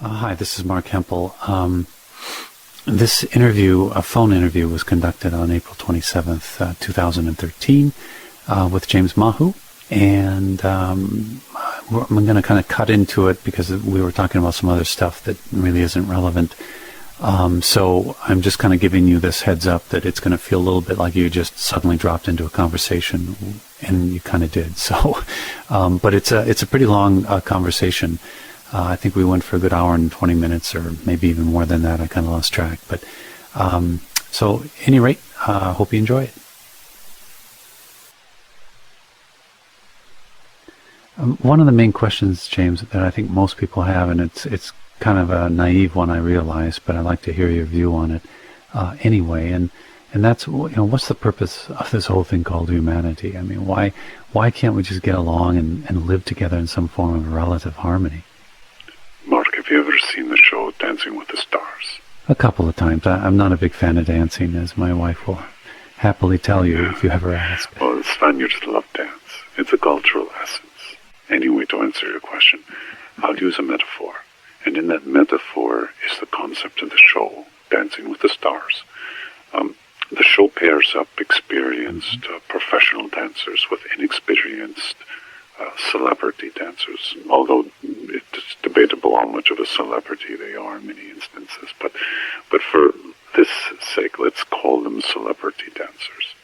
Hi, this is Mark Hempel. This interview, a phone interview, was conducted on April 27th, 2013, with James Mahu. And I'm going to kind of cut into it because we were talking about some other stuff that really isn't relevant. So I'm just kind of giving you this heads up that it's going to feel a little bit like you just suddenly dropped into a conversation, and you kind of did. So, but it's a pretty long conversation. I think we went for a good hour and 20 minutes, or maybe even more than that. I kind of lost track. But so, at any rate, hope you enjoy it. One of the main questions, James, that I think most people have, and it's kind of a naive one, I realize, but I'd like to hear your view on it anyway. And that's, what's the purpose of this whole thing called humanity? I mean, why can't we just get along and live together in some form of relative harmony? Mark, have you ever seen the show Dancing with the Stars? A couple of times. I'm not a big fan of dancing, as my wife will happily tell you if you ever ask. Well, it's fun. You just love dance. It's a cultural essence. Anyway, to answer your question, I'll use a metaphor. And in that metaphor is the concept of the show, Dancing with the Stars. The show pairs up experienced professional dancers with inexperienced celebrity dancers, although it's debatable how much of a celebrity they are in many instances. But for this sake, let's call them celebrity dancers.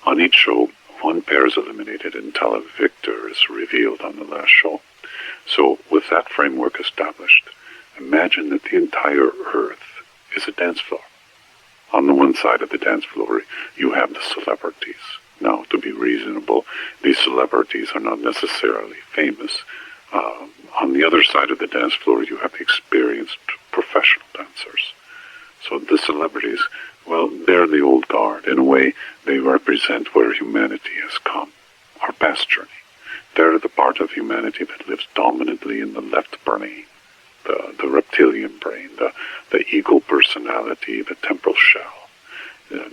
On each show, one pair is eliminated until a victor is revealed on the last show. So with that framework established, imagine that the entire Earth is a dance floor. On the one side of the dance floor, you have the celebrities. Now, to be reasonable, these celebrities are not necessarily famous. On the other side of the dance floor, you have the experienced professional dancers. So the celebrities, well, they're the old guard. In a way, they represent where humanity has come, our past journey. They're the part of humanity that lives dominantly in the left brain, the reptilian brain, the ego personality, the temporal shell.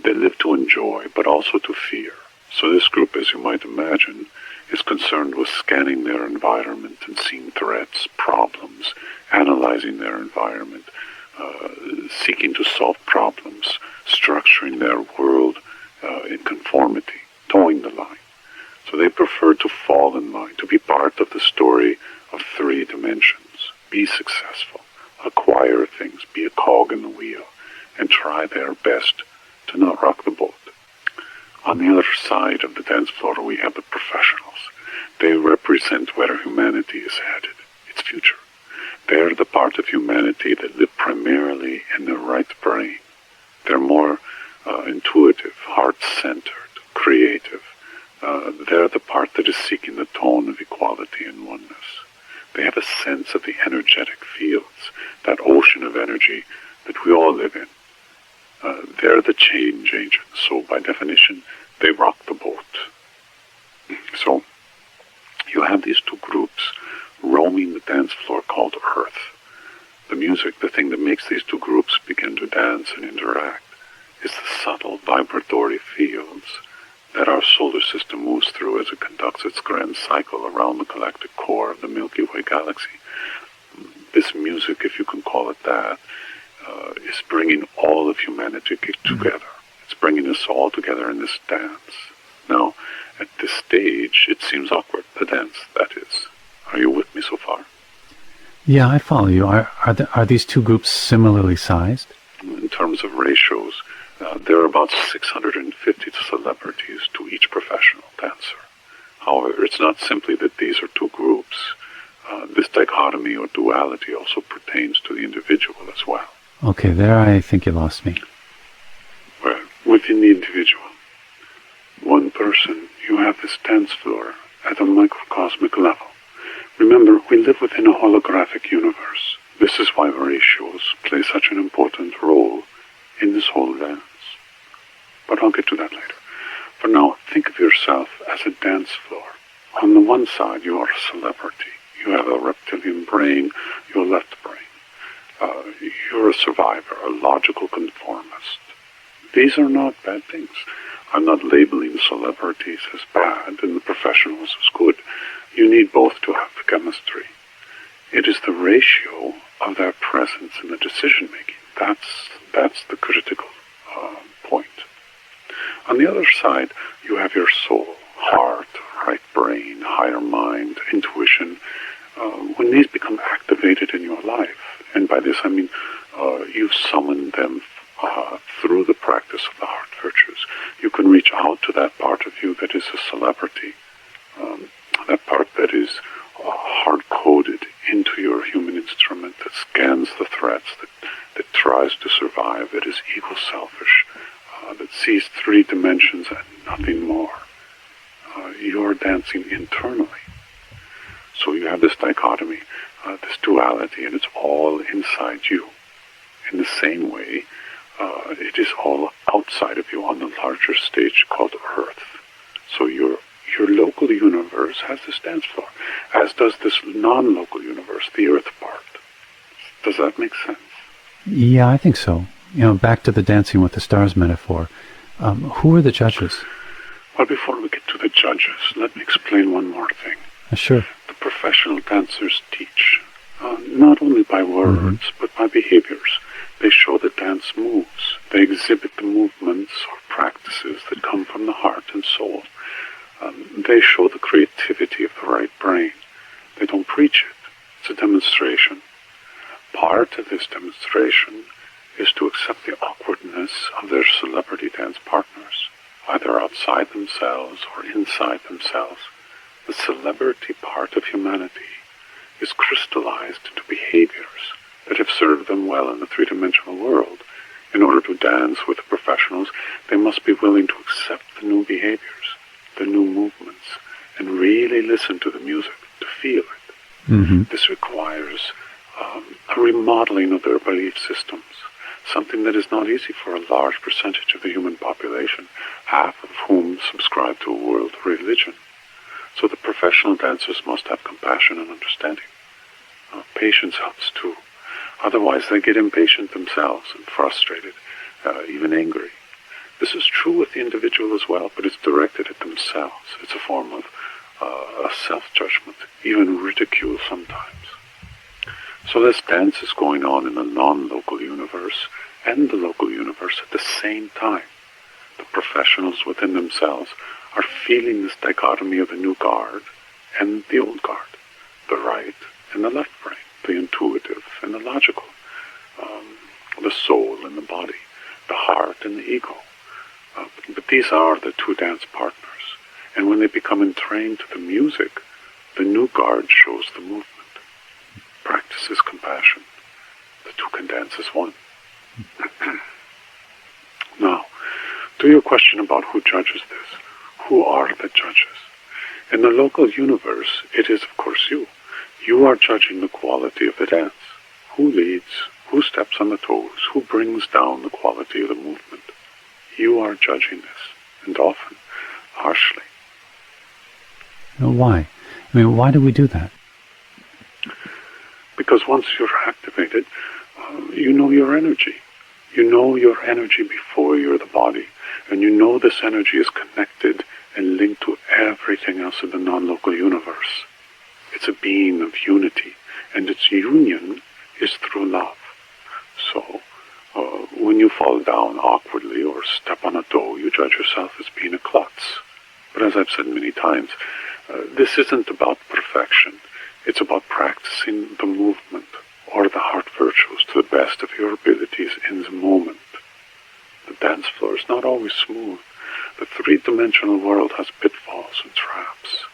They live to enjoy, but also to fear. So this group, as you might imagine, is concerned with scanning their environment and seeing threats, problems, analyzing their environment, seeking to solve problems, structuring their world in conformity, towing the line. So they prefer to fall in line, to be part of the story of 3 dimensions, be successful, acquire things, be a cog in the wheel, and try their best to not rock the boat. On the other side of the dance floor, we have the professionals. They represent where humanity is headed, its future. They're the part of humanity that live primarily in the right brain. They're more intuitive, heart-centered, creative. They're the part that is seeking the tone of equality and oneness. They have a sense of the energetic fields, that ocean of energy that we all live in. They're the change agents, so by definition, they rock the boat. So you have these 2 groups roaming the dance floor called Earth. The music, the thing that makes these 2 groups begin to dance and interact, is the subtle vibratory fields that our solar system moves through as it conducts its grand cycle around the galactic core of the Milky Way galaxy. This music, if you can call it that, is bringing all of humanity together. It's bringing us all together in this dance. Now, at this stage, it seems awkward, the dance, that is. Are you with me so far? Yeah, I follow you. Are these 2 groups similarly sized? In terms of ratios, there are about 650 celebrities to each professional dancer. However, it's not simply that these are 2 groups. This dichotomy or duality also pertains to the individual as well. Okay, there I think you lost me. Well, within the individual, one person, you have this dance floor at a microcosmic level. Remember, we live within a holographic universe. This is why ratios play such an important role in this whole dance. But I'll get to that later. For now, think of yourself as a dance floor. On the one side, you are a celebrity. You have a reptilian brain, your left brain. You're a survivor, a logical conformist. These are not bad things. I'm not labeling celebrities as bad and the professionals as good. You need both to have chemistry. It is the ratio of their presence in the decision making. That's the critical point. On the other side, you have your soul, heart, right brain, higher mind, intuition. When these become activated in your life, and by this I mean you've summoned them through the practice of the heart virtues, you can reach out to that part of you that is a celebrity, that part that is hard-coded into your human instrument, that scans the threats, that tries to survive, that is ego-selfish, that sees 3 dimensions and nothing more. You're dancing internally. So you have this dichotomy, this duality, and it's all inside you. In the same way, it is all outside of you on the larger stage called Earth. So your local universe has this dance floor, as does this non-local universe, the Earth part. Does that make sense? Yeah, I think so. Back to the Dancing with the Stars metaphor. Who are the judges? Well, before we get to the judges, let me explain one more thing. Sure. The professional dancers teach, not only by words, but by behaviors. They show the dance moves. They exhibit the movements or practices that come from the heart and soul. They show the creativity of the right brain. They don't preach it. It's a demonstration. Part of this demonstration is to accept the awkwardness of their celebrity dance partners, either outside themselves or inside themselves. The celebrity part of humanity is crystallized into behaviors that have served them well in the 3-dimensional world. In order to dance with the professionals, they must be willing to accept the new behaviors, the new movements, and really listen to the music, to feel it. This requires a remodeling of their belief systems, something that is not easy for a large percentage of the human population, half of whom subscribe to a world religion. So the professional dancers must have compassion and understanding. Patience helps too. Otherwise they get impatient themselves and frustrated, even angry. This is true with the individual as well, but it's directed at themselves. It's a form of a self-judgment, even ridicule sometimes. So this dance is going on in the non-local universe and the local universe at the same time. The professionals within themselves are feeling this dichotomy of the new guard and the old guard, the right and the left brain, the intuitive and the logical, the soul and the body, the heart and the ego. But these are the 2 dance partners. And when they become entrained to the music, the new guard shows the movement, practices compassion. The 2 can dance as one. Now, to your question about who judges this, who are the judges? In the local universe, it is of course you. You are judging the quality of the dance. Who leads? Who steps on the toes? Who brings down the quality of the movement? You are judging this, and often harshly. Why? Why do we do that? Because once you're activated, you know your energy. You know your energy before you're the body. And you know this energy is connected and linked to everything else in the non-local universe. It's a being of unity, and its union is through love. So, when you fall down awkwardly or step on a toe, you judge yourself as being a klutz. But as I've said many times, this isn't about perfection. It's about practicing the movement or the heart virtues to the best of your abilities in the moment. The dance floor is not always smooth. The 3-dimensional world has pitfalls and traps.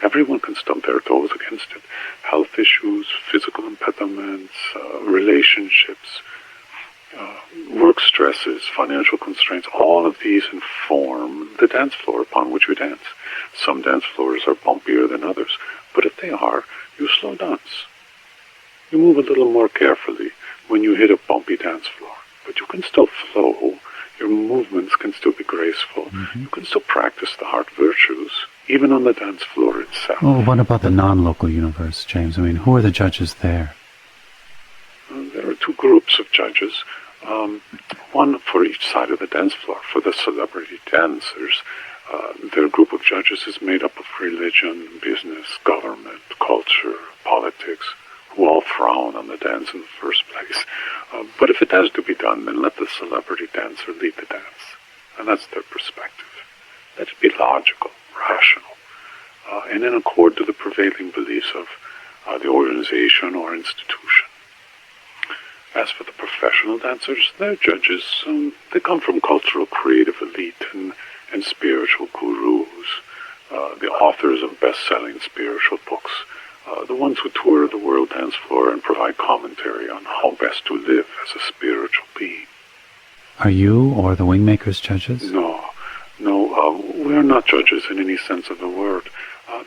Everyone can stub their toes against it. Health issues, physical impediments, relationships, work stresses, financial constraints, all of these inform the dance floor upon which we dance. Some dance floors are bumpier than others, but if they are, you slow dance. You move a little more carefully when you hit a bumpy dance floor, but you can still flow. Your movements can still be graceful. You can still practice the heart virtues, even on the dance floor itself. Well, what about the non-local universe, James? Who are the judges there? There are 2 groups of judges, one for each side of the dance floor. For the celebrity dancers, their group of judges is made up of religion, business, government, culture, politics, who all frown on the dance in the first place. But if it has to be done, then let the celebrity dancer lead the dance. And that's their perspective. Let it be logical, rational, and in accord to the prevailing beliefs of the organization or institution. As for the professional dancers, they're judges. They come from cultural creative elite and spiritual gurus, the authors of best-selling spiritual books, the ones who tour the world dance floor and provide commentary on how best to live as a spiritual being. Are you or the Wingmakers judges? No, we're not judges in any sense of the word.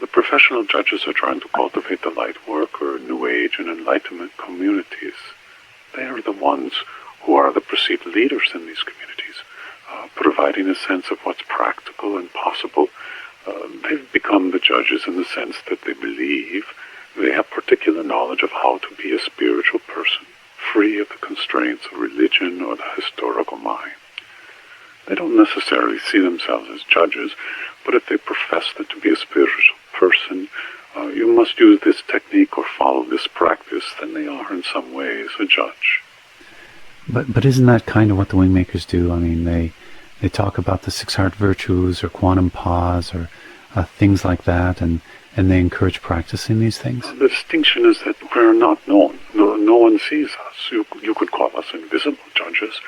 The professional judges are trying to cultivate the light worker, New Age, and Enlightenment communities. They are the ones who are the perceived leaders in these communities, providing a sense of what's practical and possible. They've become the judges in the sense that they believe they have particular knowledge of how to be a spiritual person, free of the constraints of religion or the historical mind. They don't necessarily see themselves as judges, but if they profess that to be a spiritual person, you must use this technique or follow this practice, then they are in some ways a judge. But isn't that kind of what the Wingmakers do? I mean, they talk about the 6 heart virtues or quantum pause or things like that, and they encourage practicing these things? The distinction is that we're not known. No one sees us. You could call us invisible judges,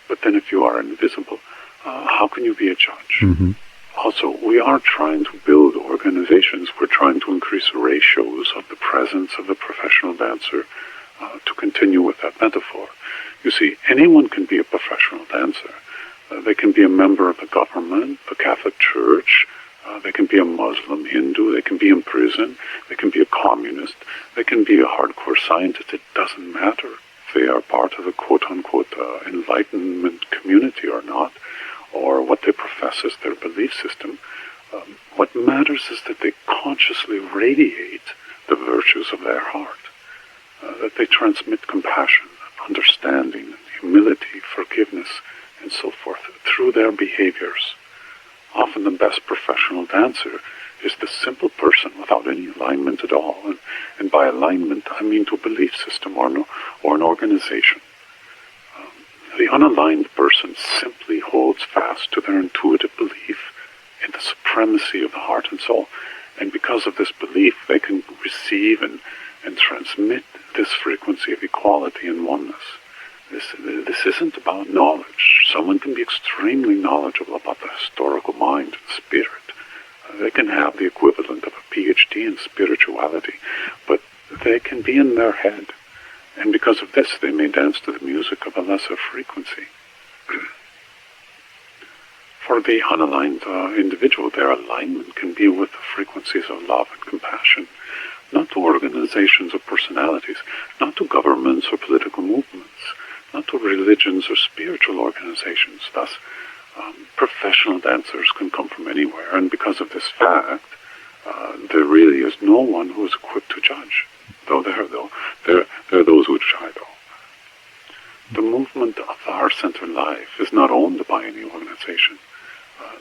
but then if you are invisible, how can you be a judge? Mm-hmm. Also, we are trying to build organizations. We're trying to increase ratios of the presence of the professional dancer to continue with that metaphor. You see, anyone can be a professional dancer. They can be a member of the government, the Catholic Church. They can be a Muslim, Hindu. They can be in prison. They can be a communist. They can be a hardcore scientist. It doesn't matter if they are part of the quote-unquote enlightenment community or not, or what they profess as their belief system. What matters is that they consciously radiate the virtues of their heart, that they transmit compassion, understanding, humility, forgiveness, and so forth through their behaviors. Often the best professional dancer is the simple person without any alignment at all. And by alignment, I mean to a belief system or an organization. The unaligned person simply holds fast to their intuitive belief in the supremacy of the heart and soul. And because of this belief, they can receive and transmit this frequency of equality and oneness. This isn't about knowledge. Someone can be extremely knowledgeable about the historical mind and spirit. They can have the equivalent of a PhD in spirituality, but they can be in their head. And because of this, they may dance to the music of a lesser frequency. For the unaligned individual, their alignment can be with the frequencies of love and compassion, not to organizations or personalities, not to governments or political movements, not to religions or spiritual organizations. Thus, professional dancers can come from anywhere, and because of this fact, there really is no one who is equipped to judge. There are those who try, though. The movement of the heart-centered life is not owned by any organization,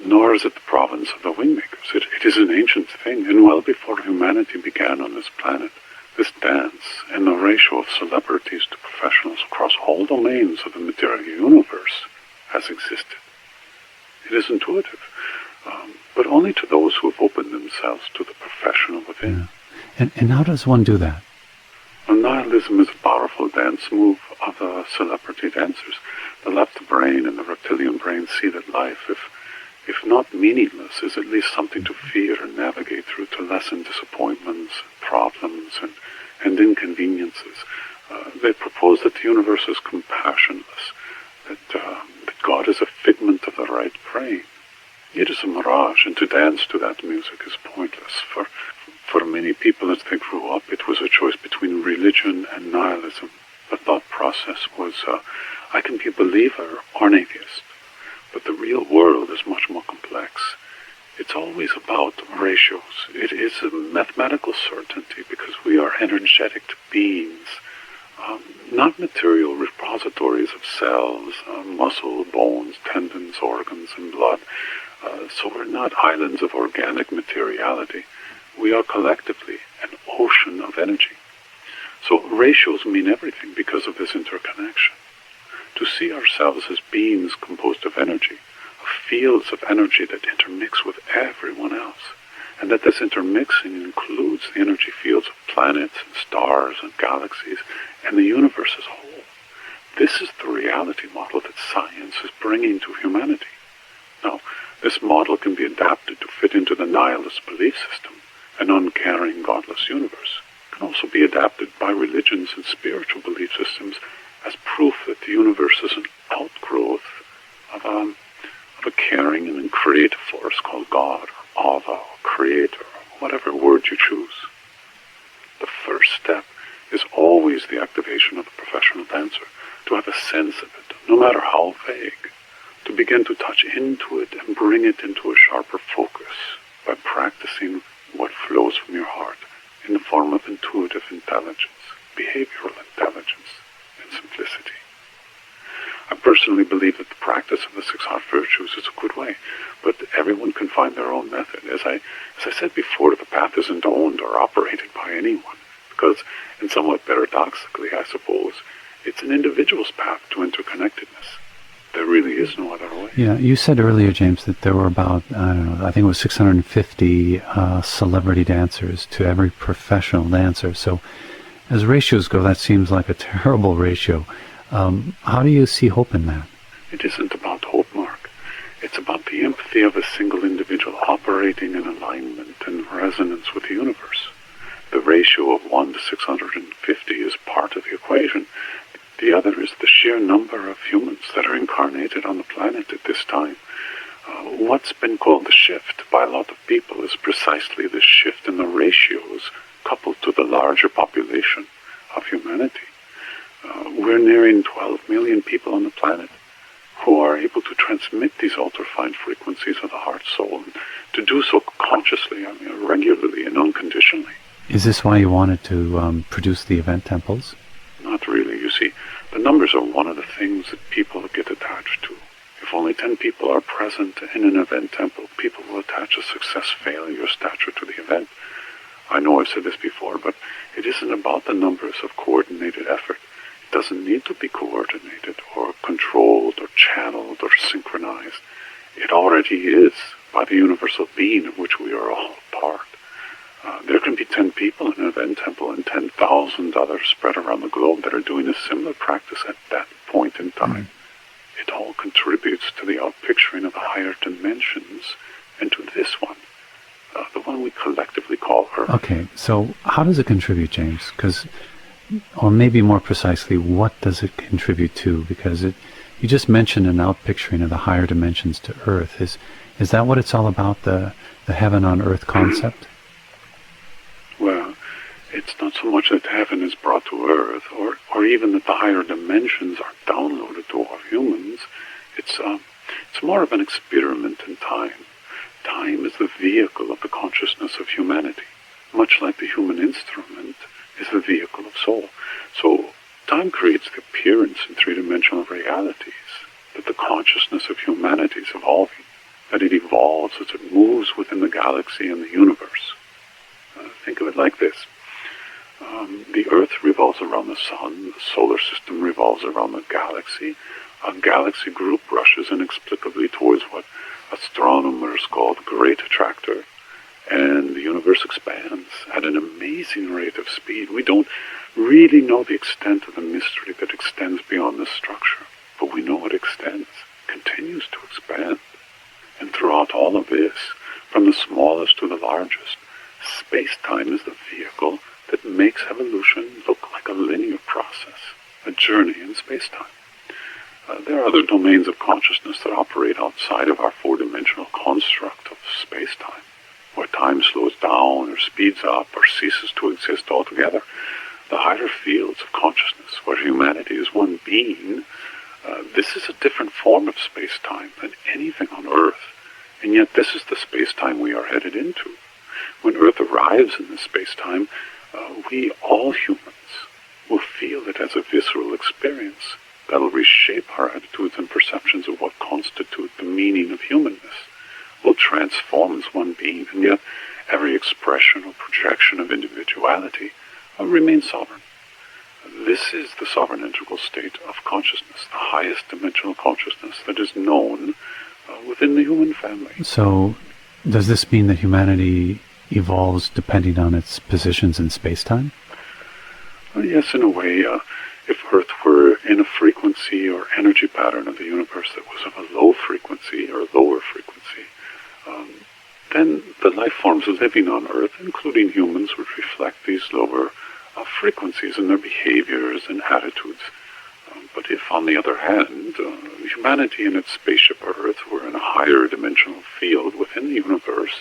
nor is it the province of the Wingmakers. It is an ancient thing, and well before humanity began on this planet, this dance and the ratio of celebrities to professionals across all domains of the material universe has existed. It is intuitive, but only to those who have opened themselves to the professional within. Yeah. And how does one do that? Nihilism is a powerful dance move of the celebrity dancers. The left brain and the reptilian brain see that life, if not meaningless, is at least something to fear and navigate through to lessen disappointments, problems, and inconveniences. They propose that the universe is compassionless, that God is a figment of the right brain. It is a mirage, and to dance to that music is pointless. For many people as they grew up, it was a choice between religion and nihilism. The thought process was, I can be a believer or an atheist. But the real world is much more complex. It's always about ratios. It is a mathematical certainty because we are energetic beings, not material repositories of cells, muscle, bones, tendons, organs, and blood. So we're not islands of organic materiality. We are collectively an ocean of energy. So ratios mean everything because of this interconnection. To see ourselves as beings composed of energy, of fields of energy that intermix with everyone else, and that this intermixing includes the energy fields of planets and stars and galaxies and the universe as a whole. This is the reality model that science is bringing to humanity. Now, this model can be adapted to fit into the nihilist belief system, an uncaring, godless universe. It can also be adapted by religions and spiritual belief systems as proof that the universe is an outgrowth of a caring and creative force called God, or Ava, or Creator, or whatever word you choose. The first step is always the activation of the professional dancer, to have a sense of it, no matter how vague, to begin to touch into it and bring it into a sharper focus by practicing what flows from your heart in the form of intuitive intelligence, behavioral intelligence, and simplicity. I personally believe that the practice of the 6 heart virtues is a good way, but everyone can find their own method. As I said before, the path isn't owned or operated by anyone, because, and somewhat paradoxically, I suppose, it's an individual's path to interconnectedness. There really is no other way. Yeah, you said earlier, James, that there were about, I think it was 650 celebrity dancers to every professional dancer. So as ratios go, that seems like a terrible ratio. How do you see hope in that? It isn't about hope, Mark. It's about the empathy of a single individual operating in alignment and resonance with the universe. The ratio of 1 to 650 is part of the equation. The other is the sheer number of humans that are incarnated on the planet at this time. What's been called the shift by a lot of people is precisely this shift in the ratios coupled to the larger population of humanity. We're nearing 12 million people on the planet who are able to transmit these ultra-fine frequencies of the heart soul, and to do so consciously, regularly and unconditionally. Is this why you wanted to produce the event temples? Not really. You see, the numbers are one of the things that people get attached to. If only 10 people are present in an event temple, people will attach a success-failure stature to the event. I know I've said this before, but it isn't about the numbers of coordinated effort. It doesn't need to be coordinated or controlled or channeled or synchronized. It already is by the universal being of which we are all part. There can be 10 people in an event temple and 10,000 others spread around the globe that are doing a similar practice at that point in time. It all contributes to the outpicturing of the higher dimensions and to this one, the one we collectively call Earth. Okay, so how does it contribute, James? Or maybe more precisely, what does it contribute to? Because you just mentioned an outpicturing of the higher dimensions to Earth. Is that what it's all about, the heaven on Earth concept? Well, it's not so much that heaven is brought to Earth, or even that the higher dimensions are downloaded to all humans. It's more of an experiment in time. Time is the vehicle of the consciousness of humanity, much like the human instrument is the vehicle of soul. So time creates the appearance in three-dimensional realities that the consciousness of humanity is evolving, that it evolves as it moves within the galaxy and the universe. Think of it like this. The Earth revolves around the Sun, the solar system revolves around the galaxy, a galaxy group rushes inexplicably towards what astronomers call the Great Attractor, and the universe expands at an amazing rate of speed. We don't really know the extent of the mystery that extends beyond this structure, but we know it extends, continues to expand. And throughout all of this, from the smallest to the largest, space-time is the vehicle that makes evolution look like a linear process, a journey in space-time. There are other domains of consciousness that operate outside of our four-dimensional construct of space-time, where time slows down or speeds up or ceases to exist altogether. The higher fields of consciousness, where humanity is one being, this is a different form of space-time than anything on Earth, and yet this is the space-time we are headed into. When Earth arrives in this space-time, we, all humans, will feel it as a visceral experience that will reshape our attitudes and perceptions of what constitute the meaning of humanness, will transform as one being, and yet every expression or projection of individuality remains sovereign. This is the sovereign integral state of consciousness, the highest dimensional consciousness that is known within the human family. So, does this mean that humanity evolves depending on its positions in space-time? Yes, in a way. If Earth were in a frequency or energy pattern of the universe that was of a low frequency or lower frequency, then the life forms living on Earth, including humans, would reflect these lower frequencies in their behaviors and attitudes. But if, on the other hand, humanity and its spaceship Earth were in a higher dimensional field within the universe,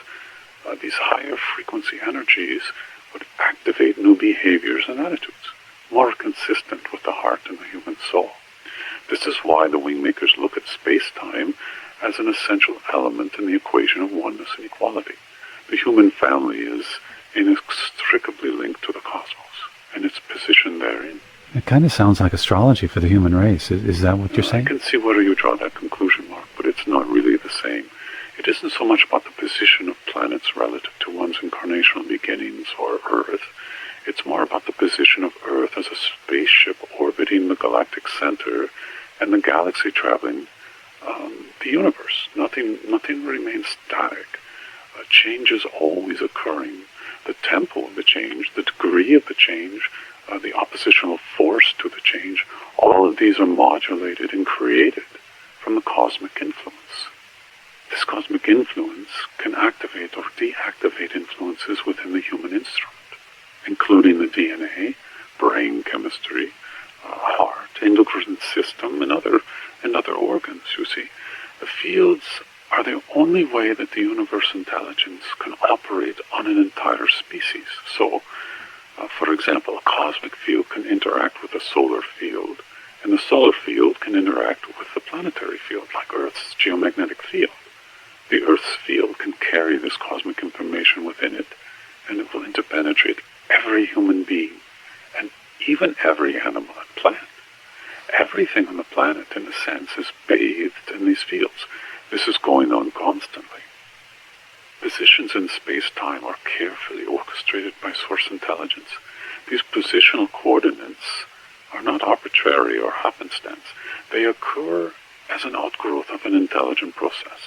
these higher frequency energies would activate new behaviors and attitudes, more consistent with the heart and the human soul. This is why the Wingmakers look at space-time as an essential element in the equation of oneness and equality. The human family is inextricably linked to the cosmos and its position therein. It kind of sounds like astrology for the human race. Is that what you're saying? I can see where you draw that conclusion, Mark, but it's not really the same. It isn't so much about the position of planets relative to one's incarnational beginnings or Earth. It's more about the position of Earth as a spaceship orbiting the galactic center and the galaxy traveling the universe. Nothing remains static. Change is always occurring. The tempo of the change, the degree of the change, the oppositional force to the change, all of these are modulated and created from the cosmic influence. This cosmic influence can activate or deactivate influences within the human instrument, including the DNA, brain chemistry, heart, endocrine system, and other organs, you see. The fields are the only way that the universe intelligence can operate on an entire species. So, for example, a cosmic field can interact with a solar field, and the solar field can interact with the planetary field, like Earth's geomagnetic field. The Earth's field can carry this cosmic information within it, and it will interpenetrate every human being, and even every animal and plant. Everything on the planet, in a sense, is bathed in these fields. This is going on constantly. Positions in space-time are carefully orchestrated by source intelligence. These positional coordinates are not arbitrary or happenstance. They occur as an outgrowth of an intelligent process,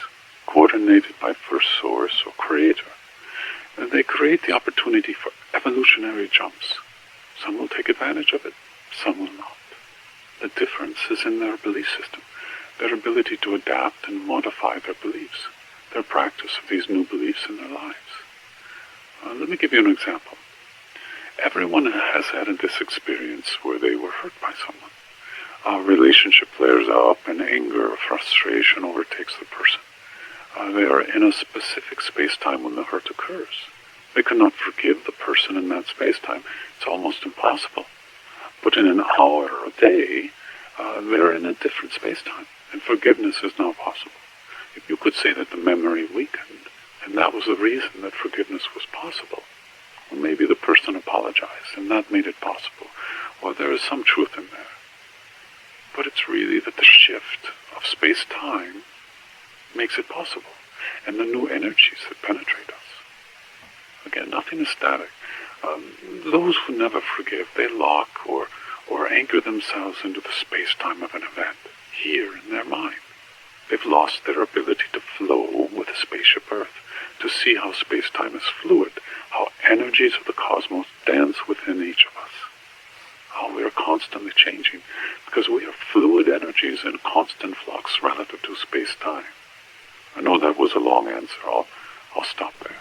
coordinated by first source or creator. And they create the opportunity for evolutionary jumps. Some will take advantage of it, some will not. The difference is in their belief system, their ability to adapt and modify their beliefs, their practice of these new beliefs in their lives. Let me give you an example. Everyone has had this experience where they were hurt by someone. A relationship flares up and anger or frustration overtakes the person. They are in a specific space-time when the hurt occurs. They cannot forgive the person in that space-time. It's almost impossible. But in an hour or a day, they're in a different space-time, and forgiveness is now possible. If you could say that the memory weakened, and that was the reason that forgiveness was possible, or maybe the person apologized, and that made it possible, well, there is some truth in there. But it's really that the shift of space-time makes it possible, and the new energies that penetrate us. Again, nothing is static. Those who never forgive, they lock or anchor themselves into the space-time of an event, here in their mind. They've lost their ability to flow with the spaceship Earth, to see how space-time is fluid, how energies of the cosmos dance within each of us, how we are constantly changing, because we are fluid energies in constant flux relative to space-time. I know that was a long answer. I'll stop there.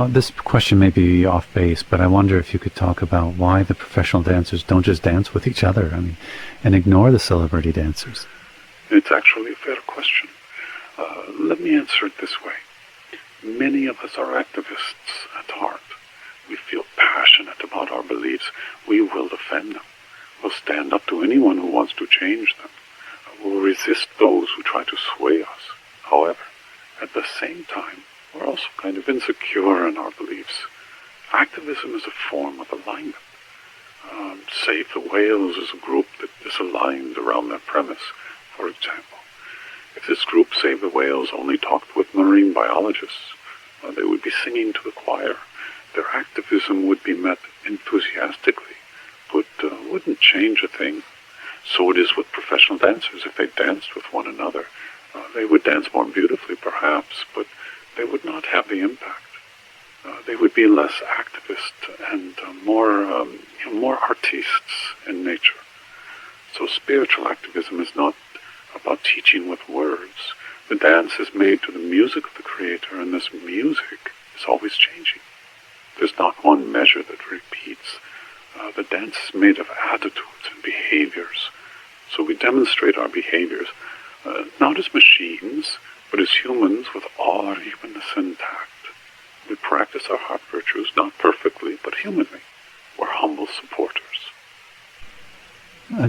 This question may be off base, but I wonder if you could talk about why the professional dancers don't just dance with each other, and ignore the celebrity dancers. It's actually a fair question. Let me answer it this way. Many of us are activists at heart. We feel passionate about our beliefs. We will defend them. We'll stand up to anyone who wants to change them. We'll resist those who try to sway us. However, at the same time, we're also kind of insecure in our beliefs. Activism is a form of alignment. Save the Whales is a group that is aligned around their premise, for example. If this group, Save the Whales, only talked with marine biologists, they would be singing to the choir. Their activism would be met enthusiastically wouldn't change a thing. So it is with professional dancers. If they danced with one another, they would dance more beautifully, perhaps, but they would not have the impact. They would be less activist and more artistes in nature. So spiritual activism is not about teaching with words. The dance is made to the music of the Creator, and this music is always changing. There's not one measure that repeats. The dance is made of attitudes and behaviors. So we demonstrate our behaviors, not as machines, but as humans with all our humanness intact. We practice our heart virtues, not perfectly, but humanly. We're humble supporters.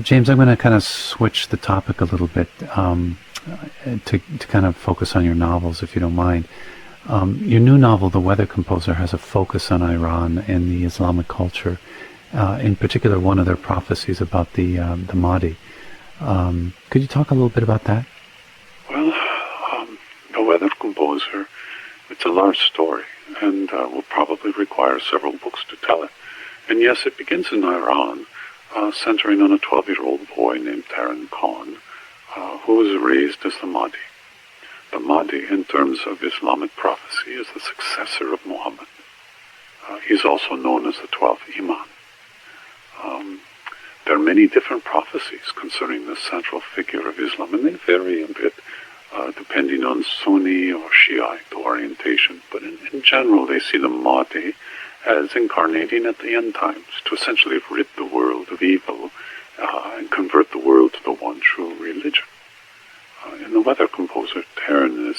James, I'm going to kind of switch the topic a little bit to kind of focus on your novels, if you don't mind. Your new novel, The Weather Composer, has a focus on Iran and the Islamic culture. In particular, one of their prophecies about the Mahdi. Could you talk a little bit about that? Well, The Weather Composer, it's a large story, and will probably require several books to tell it. And yes, it begins in Iran, centering on a 12-year-old boy named Taran Khan, who was raised as the Mahdi. The Mahdi, in terms of Islamic prophecy, is the successor of Muhammad. He's also known as the 12th Imam. There are many different prophecies concerning the central figure of Islam, and they vary a bit depending on Sunni or Shiite orientation. But in general, they see the Mahdi as incarnating at the end times to essentially rid the world of evil and convert the world to the one true religion. In The Weather Composer, Taran is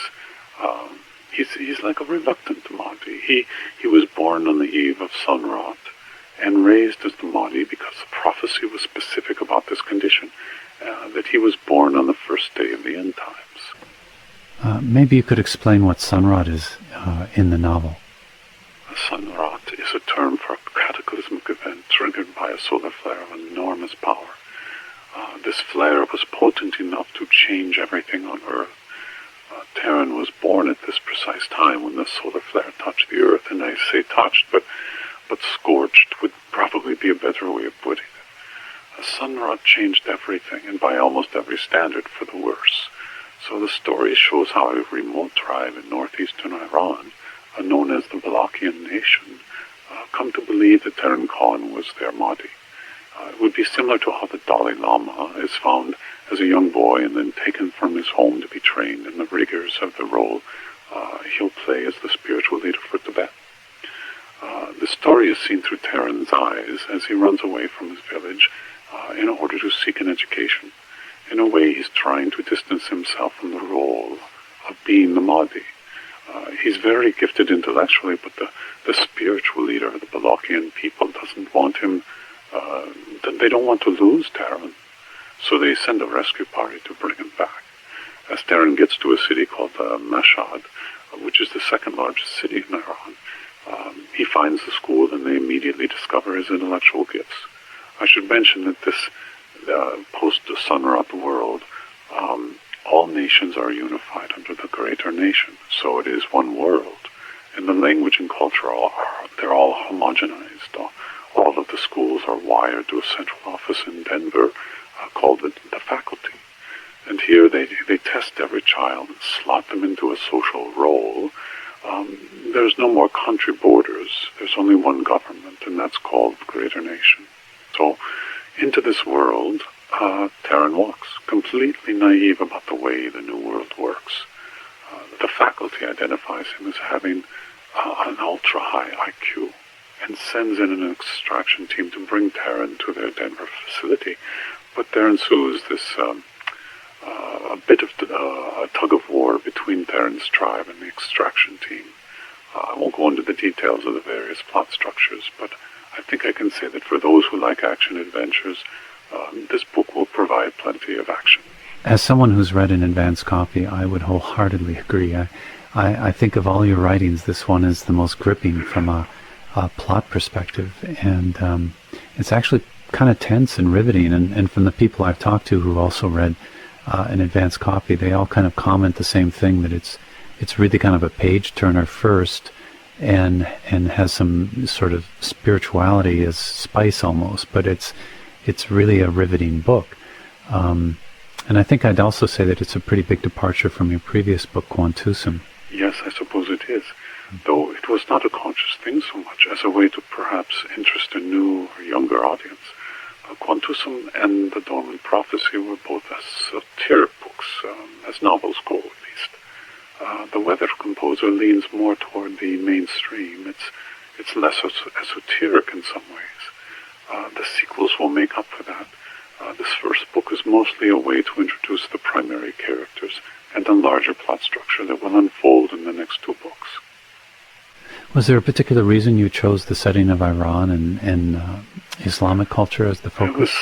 he's like a reluctant Mahdi. He was born on the eve of Sunrat and raised as the Mahdi because the prophecy was specific about this condition, that he was born on the first day of the end times. Maybe you could explain what Sunrat is in the novel. Sunrat is a term for a cataclysmic event triggered by a solar flare of enormous power. This flare was potent enough to change everything on Earth. Taran was born at this precise time when the solar flare touched the Earth, and I say touched, but scorched would probably be a better way of putting it. Sunrat changed everything, and by almost every standard for the worse. So the story shows how a remote tribe in northeastern Iran, known as the Balakian nation, come to believe that Taran Khan was their Mahdi. It would be similar to how the Dalai Lama is found as a young boy and then taken from his home to be trained in the rigors of the role he'll play as the spiritual leader for Tibet. The story is seen through Taran's eyes as he runs away from his village in order to seek an education. In a way, he's trying to distance himself from the role of being the Mahdi. He's very gifted intellectually, but the spiritual leader of the Balakian people doesn't want him. They don't want to lose Taran, so they send a rescue party to bring him back. As Taran gets to a city called Mashhad, which is the second largest city in Iran, he finds the school, and they immediately discover his intellectual gifts. I should mention that this post-Sunrat world, all nations are unified under the greater nation, so it is one world. And the language and culture they're all homogenized. All of the schools are wired to a central office in Denver called the faculty. And here they test every child and slot them into a social role. There's no more country borders. There's only one government, and that's called the greater nation. So into this world, Taran walks, completely naive about the way the new world works. The faculty identifies him as having an ultra-high IQ and sends in an extraction team to bring Taran to their Denver facility. But there ensues this a bit of a tug-of-war between Taran's tribe and the extraction team. I won't go into the details of the various plot structures, but I think I can say that for those who like action adventures, this book will provide plenty of action. As someone who's read an advance copy, I would wholeheartedly agree. I think of all your writings, this one is the most gripping from a plot perspective, and it's actually kind of tense and riveting. And from the people I've talked to who also read an advance copy, they all kind of comment the same thing, that it's really kind of a page turner first, and has some sort of spirituality as spice almost, but it's really a riveting book. And I think I'd also say that it's a pretty big departure from your previous book, Quantusum. Yes, I suppose it is. Though it was not a conscious thing so much as a way to perhaps interest a new or younger audience. Quantusum and The Dormant Prophecy were both esoteric books, as novels go at least. The Weather Composer leans more toward the mainstream. It's less esoteric in some ways. The sequels will make up for that. This first book is mostly a way to introduce the primary characters and a larger plot structure that will unfold in the next two books. Was there a particular reason you chose the setting of Iran and Islamic culture as the focus?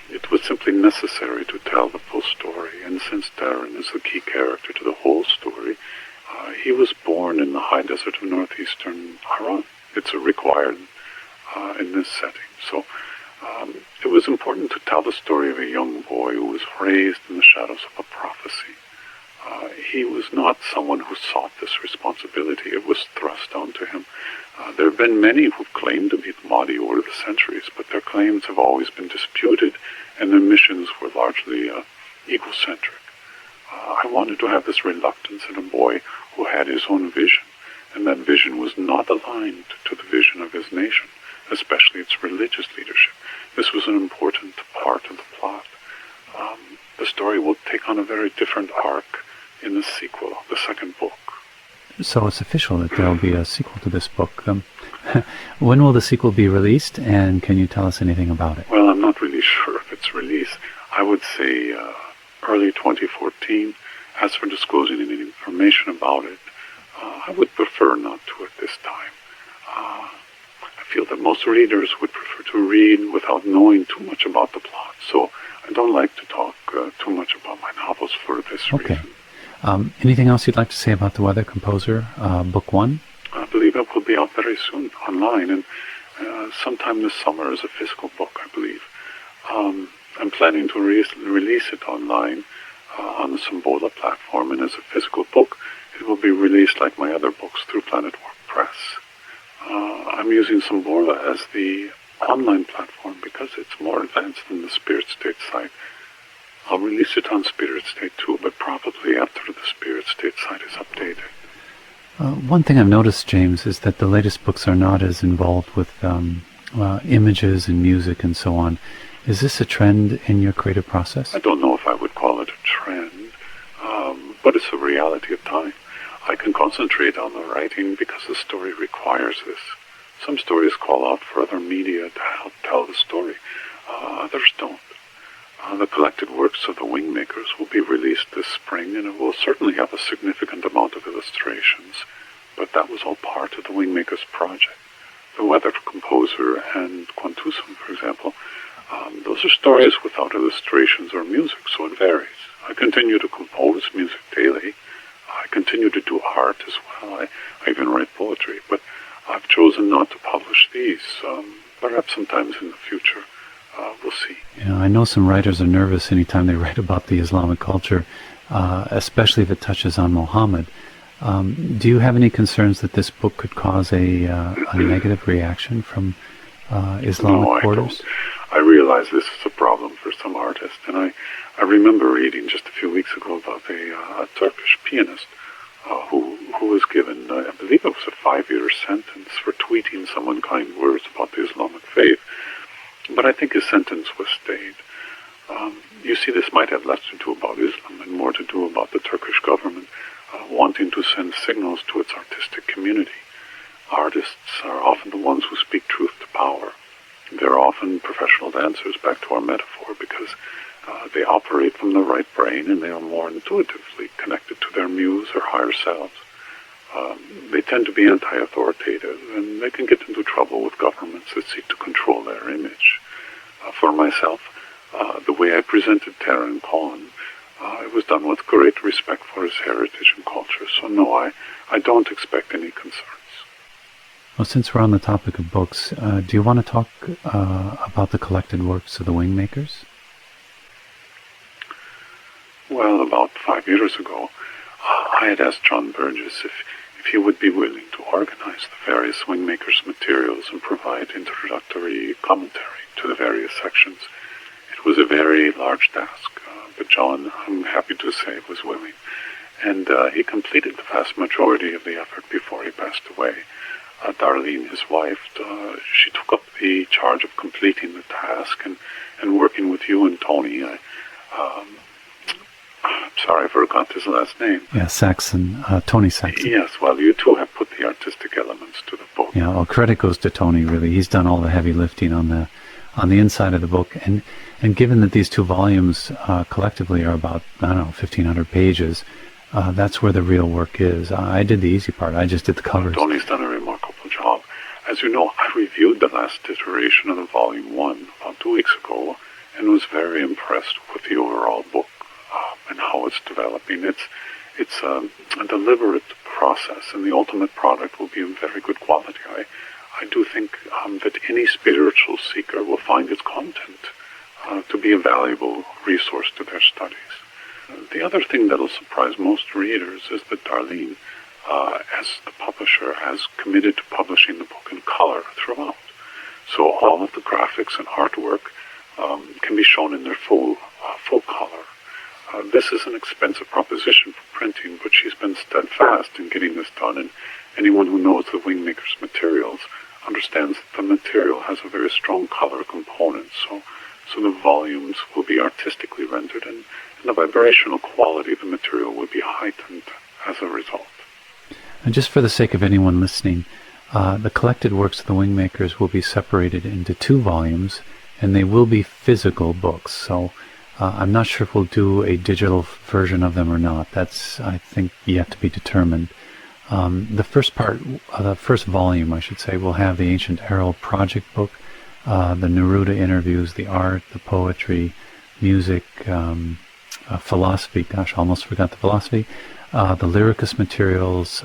It was simply necessary to tell the full story, and since Darren is the key character to the whole story, he was born in the high desert of northeastern Iran. It's a required in this setting. So it was important to tell the story of a young boy who was raised in the shadows of a prophecy. He was not someone who sought this responsibility. It was thrust onto him. There have been many who've claimed to be the Mahdi over the centuries, but their claims have always been disputed, and their missions were largely egocentric. I wanted to have this reluctance in a boy who had his own vision, and that vision was not aligned to the vision of his nation, especially its religious leadership. This was an important part of the plot. The story will take on a very different arc in the sequel, the second book. So it's official that there'll be a sequel to this book. When will the sequel be released, and can you tell us anything about it? Well, I'm not really sure if it's released. I would say early 2014. As for disclosing any information about it, I would prefer not to at this time. I feel that most readers would prefer to read without knowing too much about the plot, so I don't like to talk too much about my novels for this reason. Anything else you'd like to say about The Weather Composer, Book 1? I believe it will be out very soon online, and sometime this summer as a physical book, I believe. I'm planning to release it online on the Sambola platform, and as a physical book, it will be released like my other books through Planet Work Press. I'm using Sambola as the online platform because it's more advanced than the Spirit State site. I'll release it on Spirit State too, but probably after the Spirit State site is updated. One thing I've noticed, James, is that the latest books are not as involved with images and music and so on. Is this a trend in your creative process? I don't know if I would call it a trend, but it's a reality of time. I can concentrate on the writing because the story requires this. Some stories call out for other media to help tell the story. Others don't. The collected works of the Wingmakers will be released this spring, and it will certainly have a significant amount of illustrations, but that was all part of the Wingmakers project. The Weather Composer and Quantusum, for example, those are stories without illustrations or music, so it varies. I continue to compose music daily. I continue to do art as well. I even write poetry, but I've chosen not to publish these. Perhaps sometimes in the future. We'll see. I know some writers are nervous anytime they write about the Islamic culture, especially if it touches on Muhammad. Do you have any concerns that this book could cause a negative reaction from Islamic quarters? I realize this is a problem for some artists, and I remember reading just a few weeks ago about a Turkish pianist who was given, I believe it was a 5-year sentence for tweeting some unkind words about the Islamic faith. But I think his sentence was stayed. You see, this might have less to do about Islam and more to do about the Turkish government wanting to send signals to its artistic community. Artists are often the ones who speak truth to power. They're often professional dancers, back to our metaphor, because they operate from the right brain and they are more intuitively connected to their muse or higher selves. They tend to be anti-authoritative, and they can get into trouble with governments that seek to control their image. For myself, the way I presented Taran Khan, it was done with great respect for his heritage and culture. So no, I don't expect any concerns. Well, since we're on the topic of books, do you want to talk about the collected works of the Wingmakers? Well, about 5 years ago, I had asked John Burgess if he would be willing to organize the various Wingmakers materials and provide introductory commentary to the various sections. It was a very large task, but John, I'm happy to say, was willing. And he completed the vast majority of the effort before he passed away. Darlene, his wife, she took up the charge of completing the task and working with you and Tony. I'm sorry, I forgot his last name. Yeah, Saxon, Tony Saxon. Yes, well, you two have put the artistic elements to the book. Yeah, well, credit goes to Tony, really. He's done all the heavy lifting on the inside of the book. And given that these two volumes collectively are about, 1,500 pages, that's where the real work is. I did the easy part. I just did the covers. Tony's done a remarkable job. As you know, I reviewed the last iteration of the Volume 1 about 2 weeks ago and was very impressed with the overall book and how it's developing. It's a deliberate process, and the ultimate product will be of very good quality. I do think that any spiritual seeker will find its content to be a valuable resource to their studies. The other thing that will surprise most readers is that Darlene, as the publisher, has committed to publishing the book in color throughout. So all of the graphics and artwork can be shown in their full color. This is an expensive proposition for printing, but she's been steadfast in getting this done, and anyone who knows the Wingmakers materials understands that the material has a very strong color component, so the volumes will be artistically rendered, and the vibrational quality of the material will be heightened as a result. And just for the sake of anyone listening, the collected works of the Wingmakers will be separated into 2 volumes, and they will be physical books, so I'm not sure if we'll do a digital version of them or not. That's, I think, yet to be determined. The first volume, I should say, will have the Ancient Errol project book, the Neruda interviews, the art, the poetry, music, philosophy. Gosh, almost forgot the philosophy. The Lyricus materials,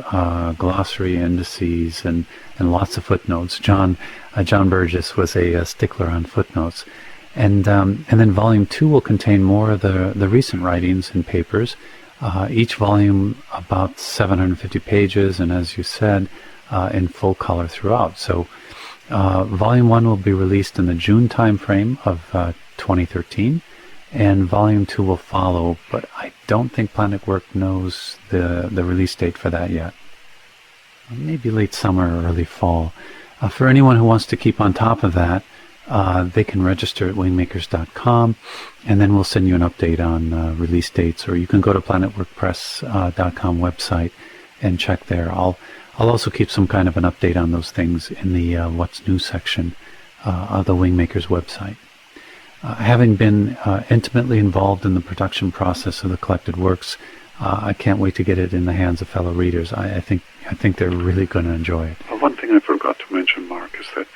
glossary, indices, and lots of footnotes. John Burgess was a stickler on footnotes. And then Volume 2 will contain more of the recent writings and papers. Each volume about 750 pages, and as you said, in full color throughout. So Volume 1 will be released in the June timeframe of 2013, and Volume 2 will follow, but I don't think Planet Work knows the release date for that yet. Maybe late summer or early fall. For anyone who wants to keep on top of that, they can register at wingmakers.com, and then we'll send you an update on release dates, or you can go to planetworkpress.com website and check there. I'll also keep some kind of an update on those things in the What's New section of the Wingmakers website. Having been intimately involved in the production process of the collected works, I can't wait to get it in the hands of fellow readers. I think they're really going to enjoy it. One thing I forgot to mention, Mark, is that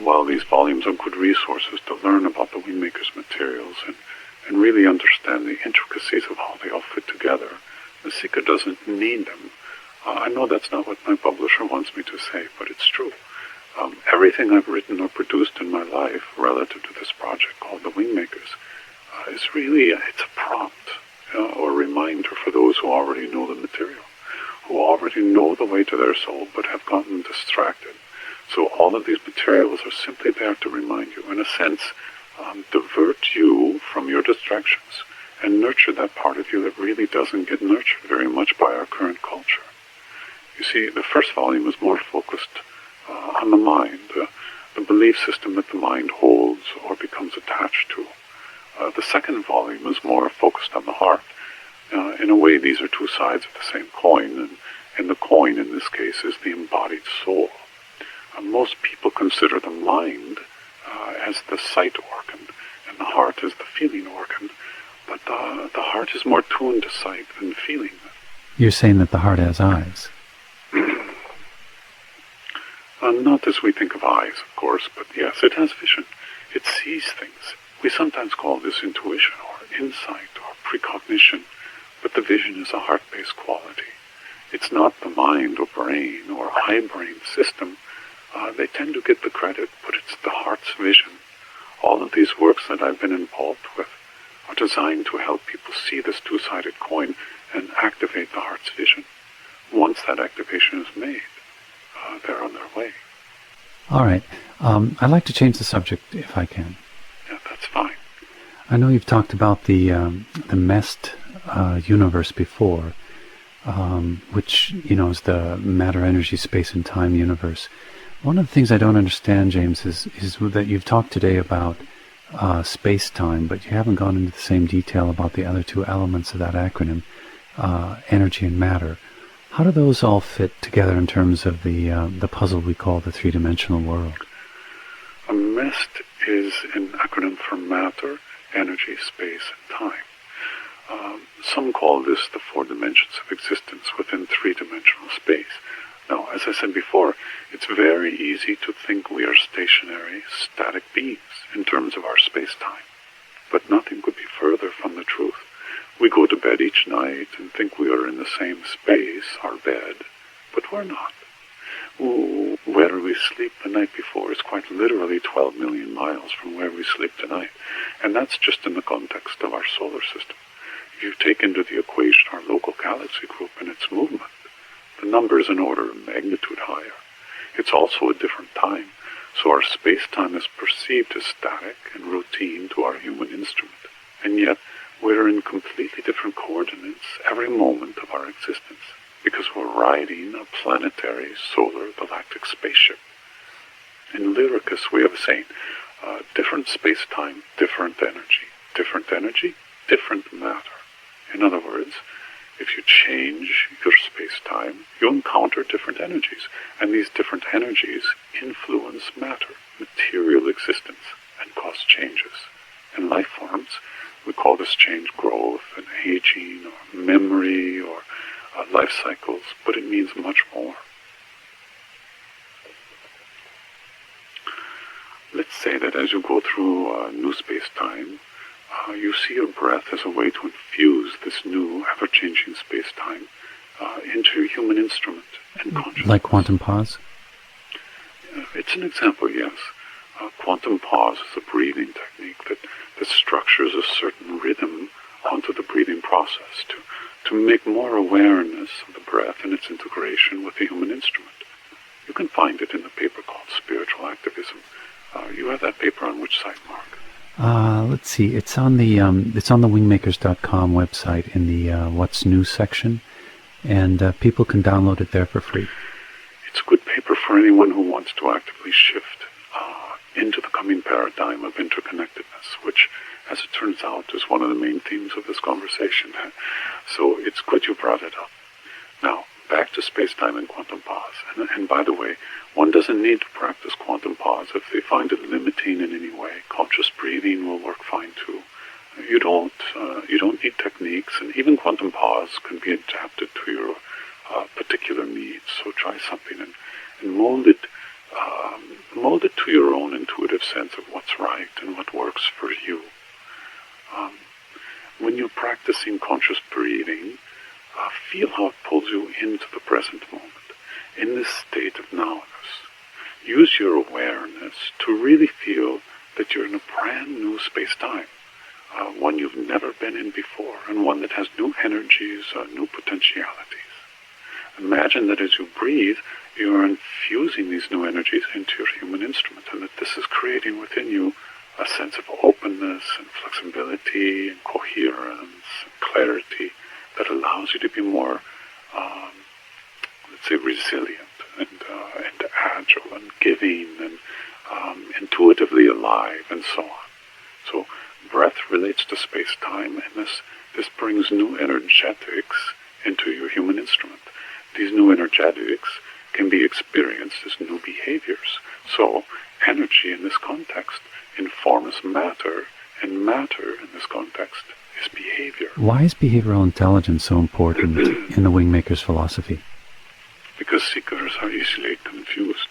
while these volumes are good resources to learn about the Wingmakers materials and really understand the intricacies of how they all fit together, the seeker doesn't need them. I know that's not what my publisher wants me to say, but it's true. Everything I've written or produced in my life relative to this project called the Wingmakers is really, it's a prompt or reminder for those who already know the material, who already know the way to their soul but have gotten distracted. So all of these materials are simply there to remind you, in a sense, divert you from your distractions and nurture that part of you that really doesn't get nurtured very much by our current culture. You see, the first volume is more focused on the mind, the belief system that the mind holds or becomes attached to. The second volume is more focused on the heart. In a way, these are 2 sides of the same coin, and the coin in this case is the embodied soul. Most people consider the mind as the sight organ, and the heart as the feeling organ, but the heart is more tuned to sight than feeling. You're saying that the heart has eyes? Not as we think of eyes, of course, but yes, it has vision. It sees things. We sometimes call this intuition or insight or precognition, but the vision is a heart-based quality. It's not the mind or brain or eye-brain system. They tend to get the credit, but it's the heart's vision. All of these works that I've been involved with are designed to help people see this 2-sided coin and activate the heart's vision. once that activation is made, they're on their way. All right. I'd like to change the subject if I can. Yeah, that's fine. I know you've talked about the MEST universe before, which, is the matter, energy, space, and time universe. One of the things I don't understand, James, is that you've talked today about space-time, but you haven't gone into the same detail about the other two elements of that acronym, energy and matter. How do those all fit together in terms of the puzzle we call the three-dimensional world? A MEST is an acronym for matter, energy, space, and time. Some call this the four dimensions of existence within three-dimensional space. Now, as I said before, it's very easy to think we are stationary, static beings in terms of our space-time. But nothing could be further from the truth. We go to bed each night and think we are in the same space, our bed, but we're not. Where we sleep the night before is quite literally 12 million miles from where we sleep tonight. And that's just in the context of our solar system. If you take into the equation our local galaxy group and its movement, the number is an order of magnitude higher. It's also a different time, so our space-time is perceived as static and routine to our human instrument. And yet, we're in completely different coordinates every moment of our existence, because we're riding a planetary, solar, galactic spaceship. In Lyricus, we have a saying, different space-time, different energy. Different energy, different matter. In other words, if you change your space-time, you encounter different energies, and these different energies influence matter, material existence, and cause changes. In life forms, we call this change growth and aging, or memory, or life cycles, but it means much more. Let's say that as you go through new space-time, you see your breath as a way to infuse this new, ever-changing space-time into your human instrument and consciousness. Like quantum pause? It's an example, yes. Quantum pause is a breathing technique that structures a certain rhythm onto the breathing process to make more awareness of the breath and its integration with the human instrument. You can find it in the paper called Spiritual Activism. You have that paper on which site, Mark? Let's see. It's on the wingmakers.com website in the What's New section, and people can download it there for free. It's a good paper for anyone who wants to actively shift into the coming paradigm of interconnectedness, which, as it turns out, is one of the main themes of this conversation. So it's good you brought it up. Now, back to space-time and quantum pause. And by the way, one doesn't need to practice quantum pause if they find it limiting in any way. Conscious breathing will work fine too. You don't need techniques, and even quantum pause can be adapted to your particular needs. So try something and mold it to your own intuitive sense of what's right and what works for you. When you're practicing conscious breathing, feel how it pulls you into the present moment, in this state of nowness. Use your awareness to really feel that you're in a brand new space-time, one you've never been in before, and one that has new energies, new potentialities. Imagine that as you breathe, you're infusing these new energies into your human instrument, and that this is creating within you a sense of openness and flexibility and coherence and clarity that allows you to be more, let's say, resilient and agile and giving and intuitively alive and so on. So breath relates to space-time, and this brings new energetics into your human instrument. These new energetics can be experienced as new behaviors. So energy in this context informs matter, and matter in this context is behavior. Why is behavioral intelligence so important in the Wingmakers philosophy? Because seekers are easily confused.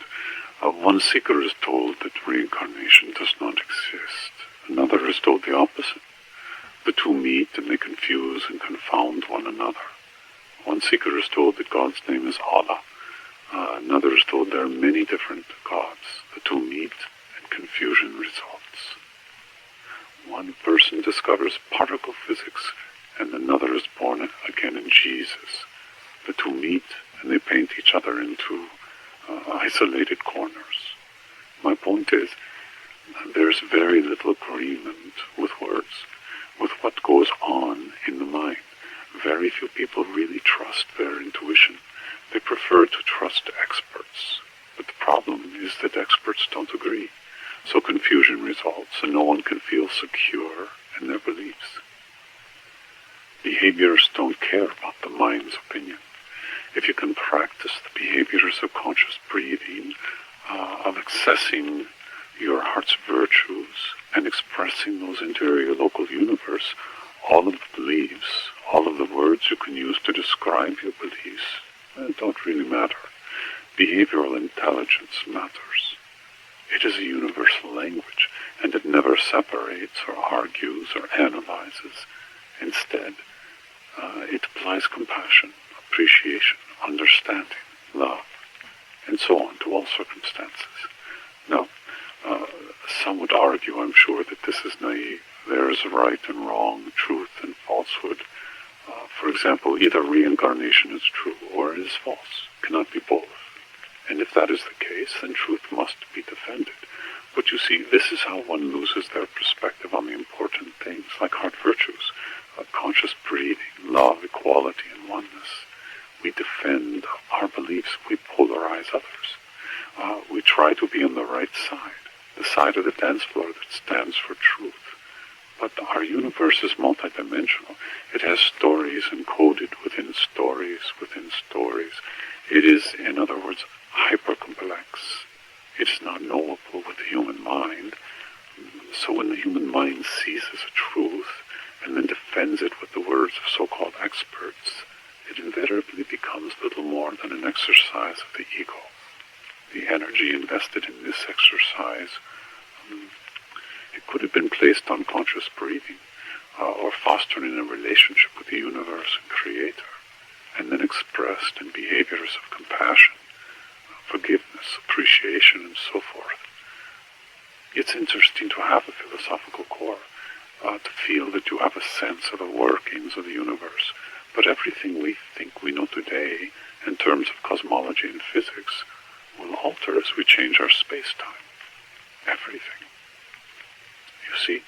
One seeker is told that reincarnation does not exist. Another is told the opposite. The two meet and they confuse and confound one another. One seeker is told that God's name is Allah. Another is told there are many different gods. The two meet and confusion results. One person discovers particle physics and another is born again in Jesus. The two meet and they paint each other into isolated corners. My point is, there's very little agreement with words, with what goes on in the mind. Very few people really trust their intuition. They prefer to trust experts. But the problem is that experts don't agree. So confusion results, and no one can feel secure in their beliefs. Behaviors don't care about the mind's opinion. If you can practice the behaviors of conscious breathing, of accessing your heart's virtues and expressing those into your local universe, all of the beliefs, all of the words you can use to describe your beliefs don't really matter. Behavioral intelligence matters. It is a universal language, and it never separates or argues or analyzes. Instead, it applies compassion, appreciation, understanding, love, and so on to all circumstances. Now, some would argue, I'm sure, that this is naive. There is right and wrong, truth and falsehood. For example, either reincarnation is true or it is false. It cannot be both. And if that is the case, then truth must be defended. But you see, this is how one loses their perspective on the important things, like heart virtues, conscious breathing, love, equality, and oneness. We defend our beliefs. We polarize others. We try to be on the right side, the side of the dance floor that stands for truth. But our universe is multidimensional. It has stories encoded within stories within stories. It is, in other words, hyper-complex. It is not knowable with the human mind. So when the human mind seizes a truth and then defends it with the words of so-called experts, it invariably becomes little more than an exercise of the ego. The energy invested in this exercise, it could have been placed on conscious breathing or fostering a relationship with the universe and Creator, and then expressed in behaviors of compassion, forgiveness, appreciation, and so forth. It's interesting to have a philosophical core, to feel that you have a sense of the workings of the universe. But everything we think we know today in terms of cosmology and physics will alter as we change our space-time. Everything. You see,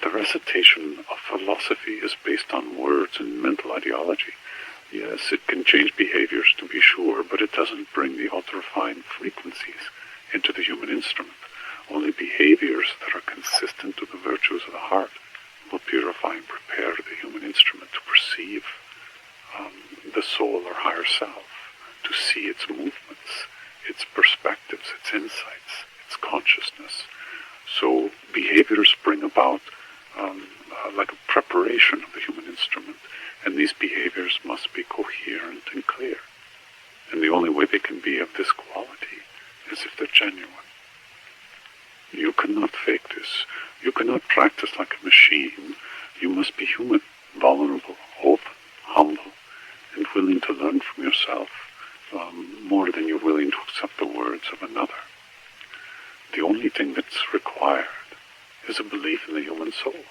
the recitation of philosophy is based on words and mental ideology. Yes, it can change behaviors to be sure, but it doesn't bring the ultra-fine frequencies into the human instrument. Only behaviors that are consistent to the virtues of the heart will purify and prepare the human instrument to perceive the soul or higher self, to see its movements, its perspectives, its insights, its consciousness. So behaviors bring about like a preparation of the human instrument, and these behaviors must be coherent and clear. And the only way they can be of this quality is if they're genuine. You cannot fake this. You cannot practice like a machine. You must be human, vulnerable, open, humble, and willing to learn from yourself more than you're willing to accept the words of another. The only thing that's required is a belief in the human soul,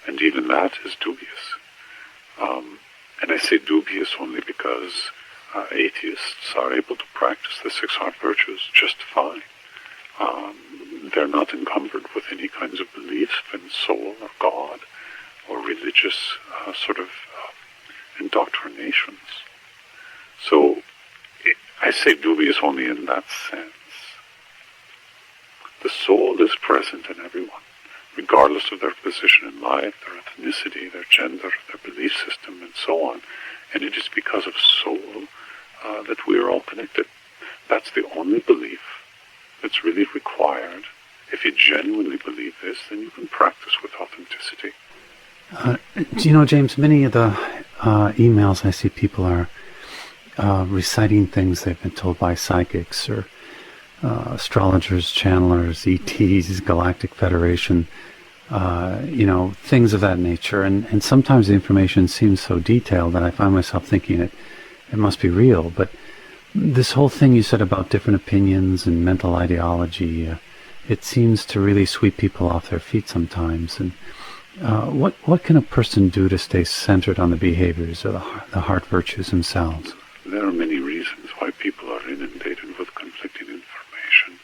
and even that is dubious. And I say dubious only because atheists are able to practice the 6 heart virtues just fine. They're not encumbered with any kinds of beliefs in soul or God or religious indoctrinations. So I say dubious only in that sense. The soul is present in everyone, regardless of their position in life, their ethnicity, their gender, their belief system, and so on. And it is because of soul that we are all connected. That's the only belief that's really required. If you genuinely believe this, then you can practice with authenticity. Do you know, James, many of the emails I see, people are reciting things they've been told by psychics or astrologers, channelers, ETs, Galactic Federation, things of that nature. And sometimes the information seems so detailed that I find myself thinking it must be real. But this whole thing you said about different opinions and mental ideology, it seems to really sweep people off their feet sometimes. And what can a person do to stay centered on the behaviors of the heart virtues themselves? There are many reasons. why people are inundated with conflicting information.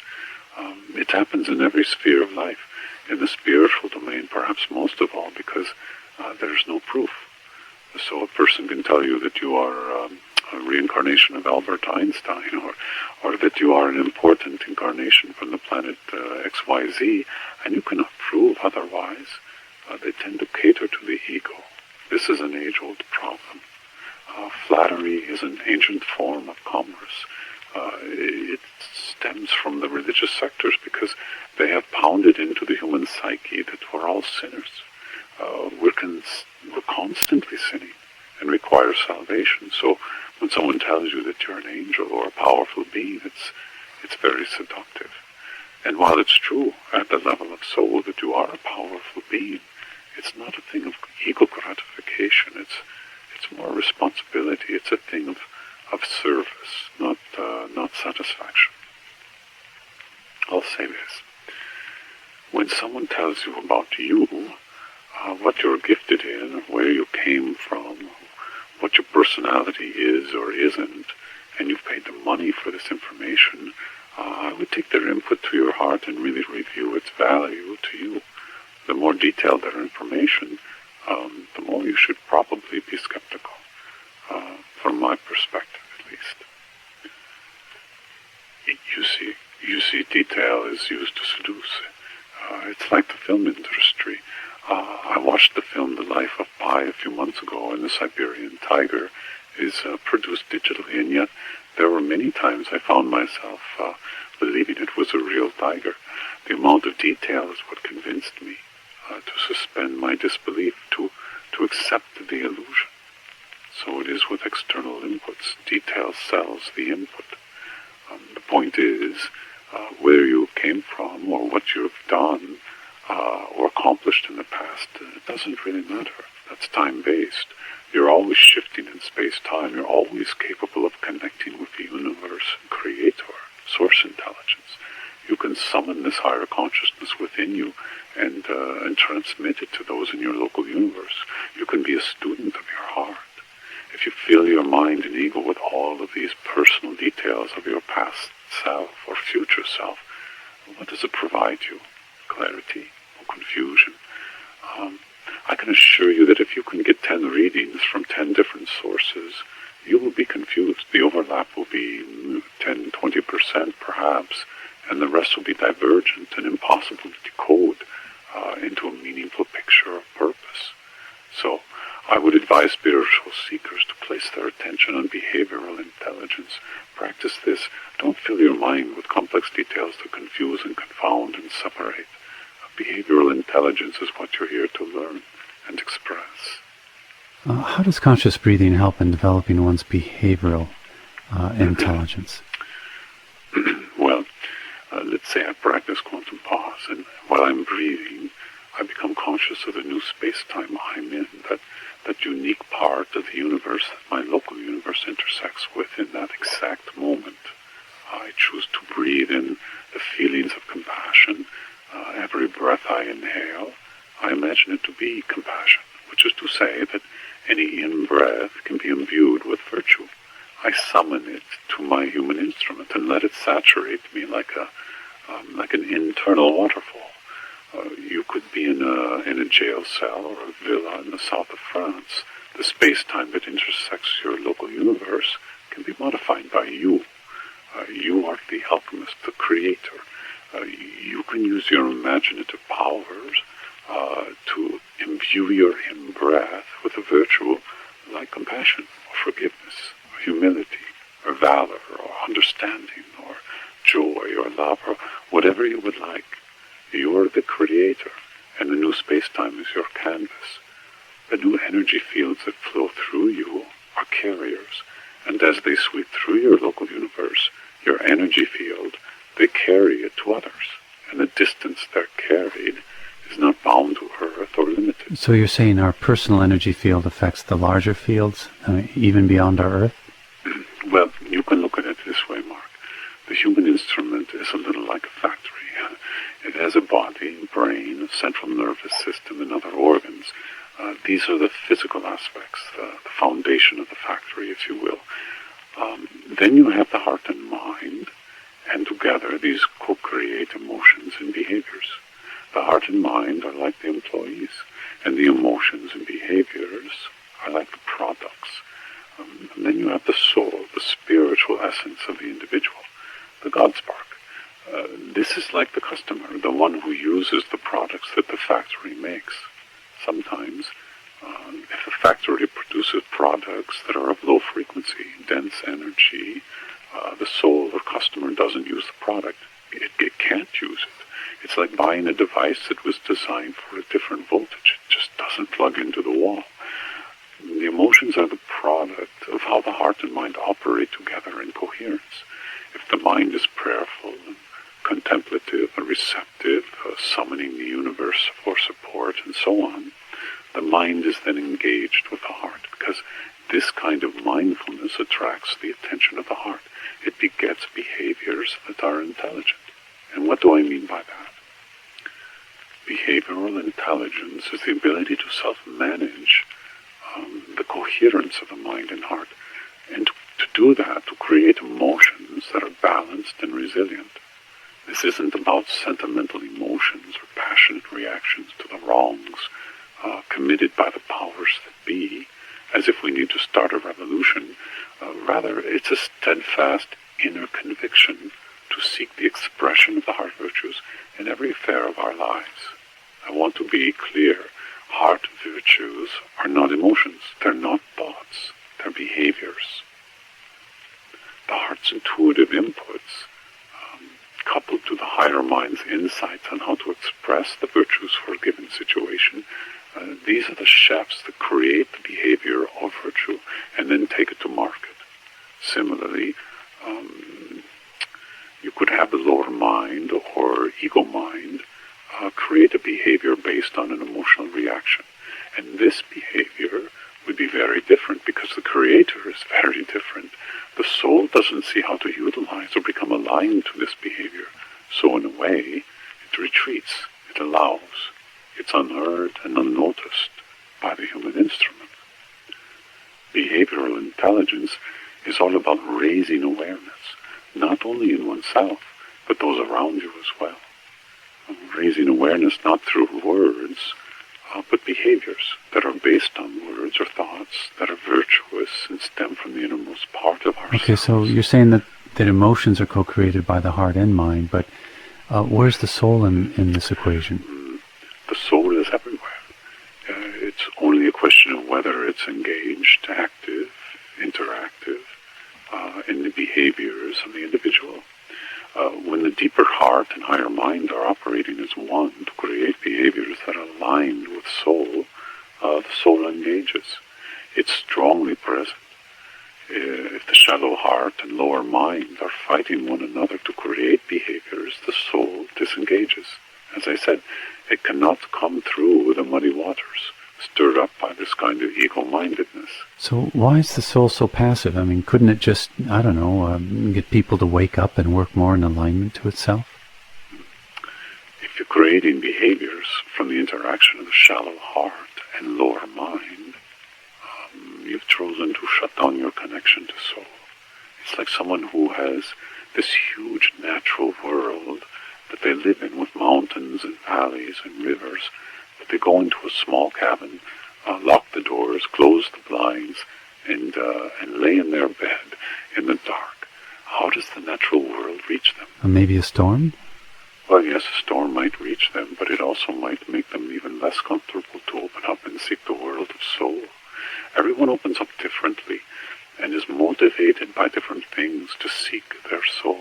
It happens in every sphere of life. In the spiritual domain, perhaps most of all, because there's no proof. So a person can tell you that you are a reincarnation of Albert Einstein, or that you are an important incarnation from the planet XYZ, and you cannot prove otherwise. They tend to cater to the ego. This is an age-old problem. Flattery is an ancient form of commerce. It stems from the religious sectors because they have pounded into the human psyche that we're all sinners. We're constantly sinning and require salvation. So when someone tells you that you're an angel or a powerful being, it's very seductive. And while it's true at the level of soul that you are a powerful being, it's not a thing of ego gratification. It's more responsibility. It's a thing of service, not satisfaction. I'll say this. When someone tells you about you, what you're gifted in, or where you came from, what your personality is or isn't, and you've paid the money for this information, I would take their input to your heart and really review its value to you. The more detailed their information, the more you should probably be skeptical, from my perspective at least. You see, detail is used to seduce. It's like the film industry. I watched the film The Life of Pi a few months ago, and the Siberian tiger is produced digitally, and yet there were many times I found myself believing it was a real tiger. The amount of detail is what convinced me to suspend my disbelief, to accept the illusion. So it is with external inputs. Detail sells the input. The point is, where you came from or what you've done or accomplished in the past, it doesn't really matter. That's time-based. You're always shifting in space-time. You're always capable of connecting with the universe, creator, source intelligence. You can summon this higher consciousness within you and transmit it to those in your local universe. You can be a student of your heart. If you fill your mind and ego with all of these personal details of your past self or future self, what does it provide you? Clarity or confusion? I can assure you that if you can get 10 readings from 10 different sources, you will be confused. The overlap will be 10, 20% perhaps, and the rest will be divergent and impossible to decode into a meaningful picture of purpose. So I would advise spiritual seekers to place their attention on behavioral intelligence. Practice this. Don't fill your mind with complex details to confuse and confound and separate. Behavioral intelligence is what you're here to learn and express. How does conscious breathing help in developing one's behavioral intelligence? Well, let's say I practice quantum pause, and while I'm breathing, I become conscious of the new space-time I'm in, that unique part of the universe that my local universe intersects with in that exact moment. I choose to breathe in the feelings of compassion. Every breath I inhale, I imagine it to be compassion, which is to say that any in-breath can be imbued with virtue. I summon it to my human instrument and let it saturate me like an internal waterfall. You could be in a jail cell or a villa in the south of France. The space-time that intersects your local universe can be modified by you. You are the alchemist, the creator. You can use your imaginative powers to imbue your in-breath with a virtue like compassion or forgiveness or humility or valor or understanding or joy or love or whatever you would like. You're the creator, and the new space-time is your canvas. The new energy fields that flow through you are carriers, and as they sweep through your local universe, your energy field, they carry it to others, and the distance they're carried is not bound to Earth or limited. So you're saying our personal energy field affects the larger fields, even beyond our Earth? Well, you can look at it this way, Mark. The human instrument is a little like a factory. It has a body, brain, a central nervous system, and other organs. These are the physical aspects, the foundation of the factory, if you will. Then you have the heart and mind, and together these co-create emotions and behaviors. The heart and mind are like the employees, and the emotions and behaviors are like the products. And then you have the soul, the spiritual essence of the individual, the God spark. This is like the customer, the one who uses the products that the factory makes. Sometimes, if a factory produces products that are of low frequency, dense energy, the soul or customer doesn't use the product. It can't use it. It's like buying a device that was designed for a different voltage. It just doesn't plug into the wall. The emotions are the product of how the heart and mind operate together in coherence. If the mind is prayerful and contemplative and receptive, summoning the universe for support and so on, the mind is then engaged with the heart, because this kind of mindfulness attracts the attention of the heart. It begets behaviors that are intelligent. And what do I mean by that? Behavioral intelligence is the ability to self-manage the coherence of the mind and heart, and to do that, to create emotions that are balanced and resilient. This isn't about sentimental emotions or passionate reactions to the wrongs committed by the powers that be, as if we need to start a revolution. Rather, it's a steadfast inner conviction to seek the expression of the heart virtues in every affair of our lives. I want to be clear. Heart virtues are not emotions. They're not thoughts. They're behaviors. The heart's intuitive inputs, coupled to the higher mind's insights on how to express the virtues for a given situation, these are the chefs that create the behavior of virtue and then take it to market. Similarly, you could have the lower mind or ego mind create a behavior based on an emotional reaction. And this behavior would be very different because the creator is very different. The soul doesn't see how to utilize or become aligned to this behavior. So in a way, it retreats, it allows. It's unheard and unnoticed by the human instrument. Behavioral intelligence is all about raising awareness, not only in oneself, but those around you as well. Raising awareness not through words, but behaviors that are based on words or thoughts that are virtuous and stem from the innermost part of ourselves. Okay, so you're saying that emotions are co-created by the heart and mind, but where's the soul in this equation? The soul is everywhere. It's only a question of whether it's engaged, active, interactive in the behaviors of the individual. When the deeper heart and higher mind are operating as one to create behaviors that are aligned with soul, the soul engages. It's strongly present. If the shallow heart and lower mind are fighting one another to create behaviors, the soul disengages. As I said, it cannot come through the muddy waters, stirred up by this kind of ego-mindedness. So why is the soul so passive? I mean, couldn't it just, I don't know, get people to wake up and work more in alignment to itself? If you're creating behaviors from the interaction of the shallow heart and lower mind, you've chosen to shut down your connection to soul. It's like someone who has this huge natural world that they live in with mountains and valleys and rivers, but they go into a small cabin, lock the doors, close the blinds, and lay in their bed in the dark. How does the natural world reach them? Maybe a storm? Well, yes, a storm might reach them, but it also might make them even less comfortable to open up and seek the world of soul. Everyone opens up differently and is motivated by different things to seek their soul.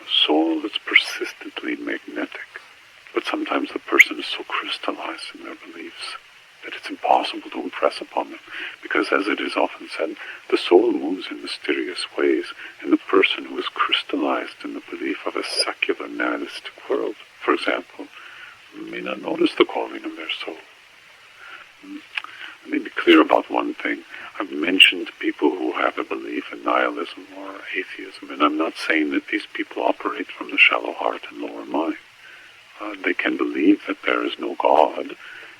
A soul that's persistently magnetic, but sometimes the person is so crystallized in their beliefs that it's impossible to impress upon them, because as it is often said, the soul moves in mysterious ways, and the person who is crystallized in the belief of a secular nihilistic world, for example, may not notice the calling of their soul. Let me be clear about one thing. I've mentioned people who have a belief in nihilism or atheism, and I'm not saying that these people operate from the shallow heart and lower mind. They can believe that there is no God,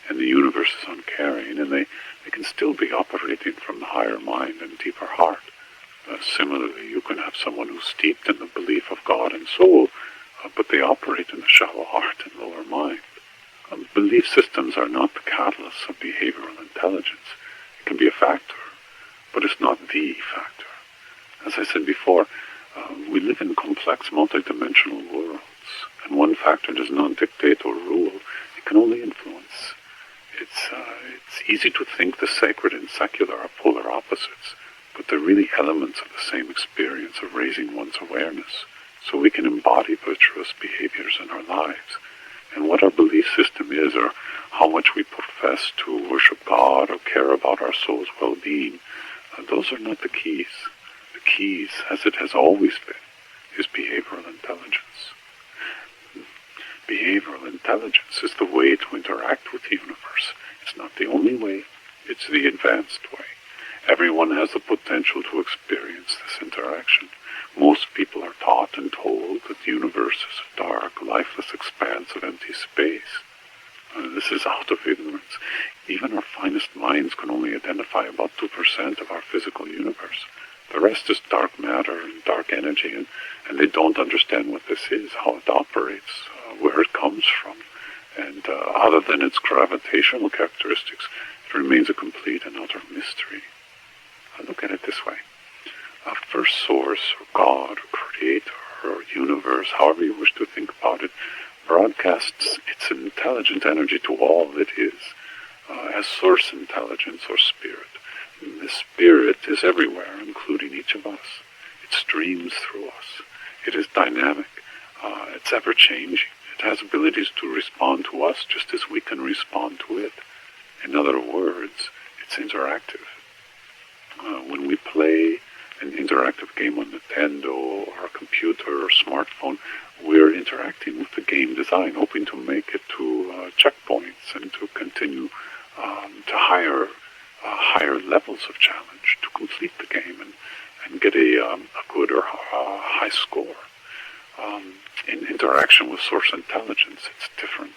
and the universe is uncaring, and they can still be operating from the higher mind and deeper heart. Similarly, you can have someone who's steeped in the belief of God and soul, but they operate in the shallow heart and lower mind. Belief systems are not the catalysts of behavioral intelligence. It can be a factor, but it's not the factor. As I said before, we live in complex multidimensional worlds, and one factor does not dictate or rule. It can only influence. It's easy to think the sacred and secular are polar opposites, but they're really elements of the same experience of raising one's awareness, so we can embody virtuous behaviors in our lives. And what our belief system is, or how much we profess to worship God or care about our soul's well-being, those are not the keys. The keys, as it has always been, is behavioral intelligence. Behavioral intelligence is the way to interact with the universe. It's not the only way, it's the advanced way. Everyone has the potential to experience this interaction. Most people are taught and told that the universe is a dark, lifeless expanse of empty space. This is out of ignorance. Even our finest minds can only identify about 2% of our physical universe. The rest is dark matter and dark energy, and they don't understand what this is, how it operates, where it comes from. And other than its gravitational characteristics, it remains a complete and utter mystery. Look at it this way. A first source, or God, or creator, or universe, however you wish to think about it, broadcasts its intelligent energy to all that is, as source intelligence or spirit. And this spirit is everywhere, including each of us. It streams through us. It is dynamic. It's ever-changing. It has abilities to respond to us just as we can respond to it. In other words, it's interactive. When we play an interactive game on Nintendo or a computer or smartphone, we're interacting with the game design, hoping to make it to checkpoints and to continue to higher levels of challenge, to complete the game and get a good or high score. In interaction with source intelligence, it's different.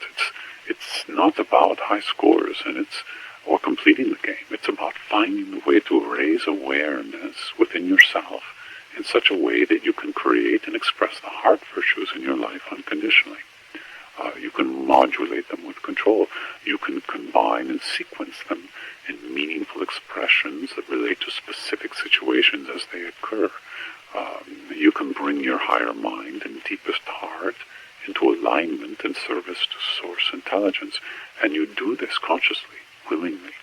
It's not about high scores or completing the game. It's about finding the way to raise awareness within yourself in such a way that you can create and express the heart virtues in your life unconditionally. You can modulate them with control. You can combine and sequence them in meaningful expressions that relate to specific situations as they occur. You can bring your higher mind and deepest heart into alignment and service to source intelligence, and you do this consciously, willingly,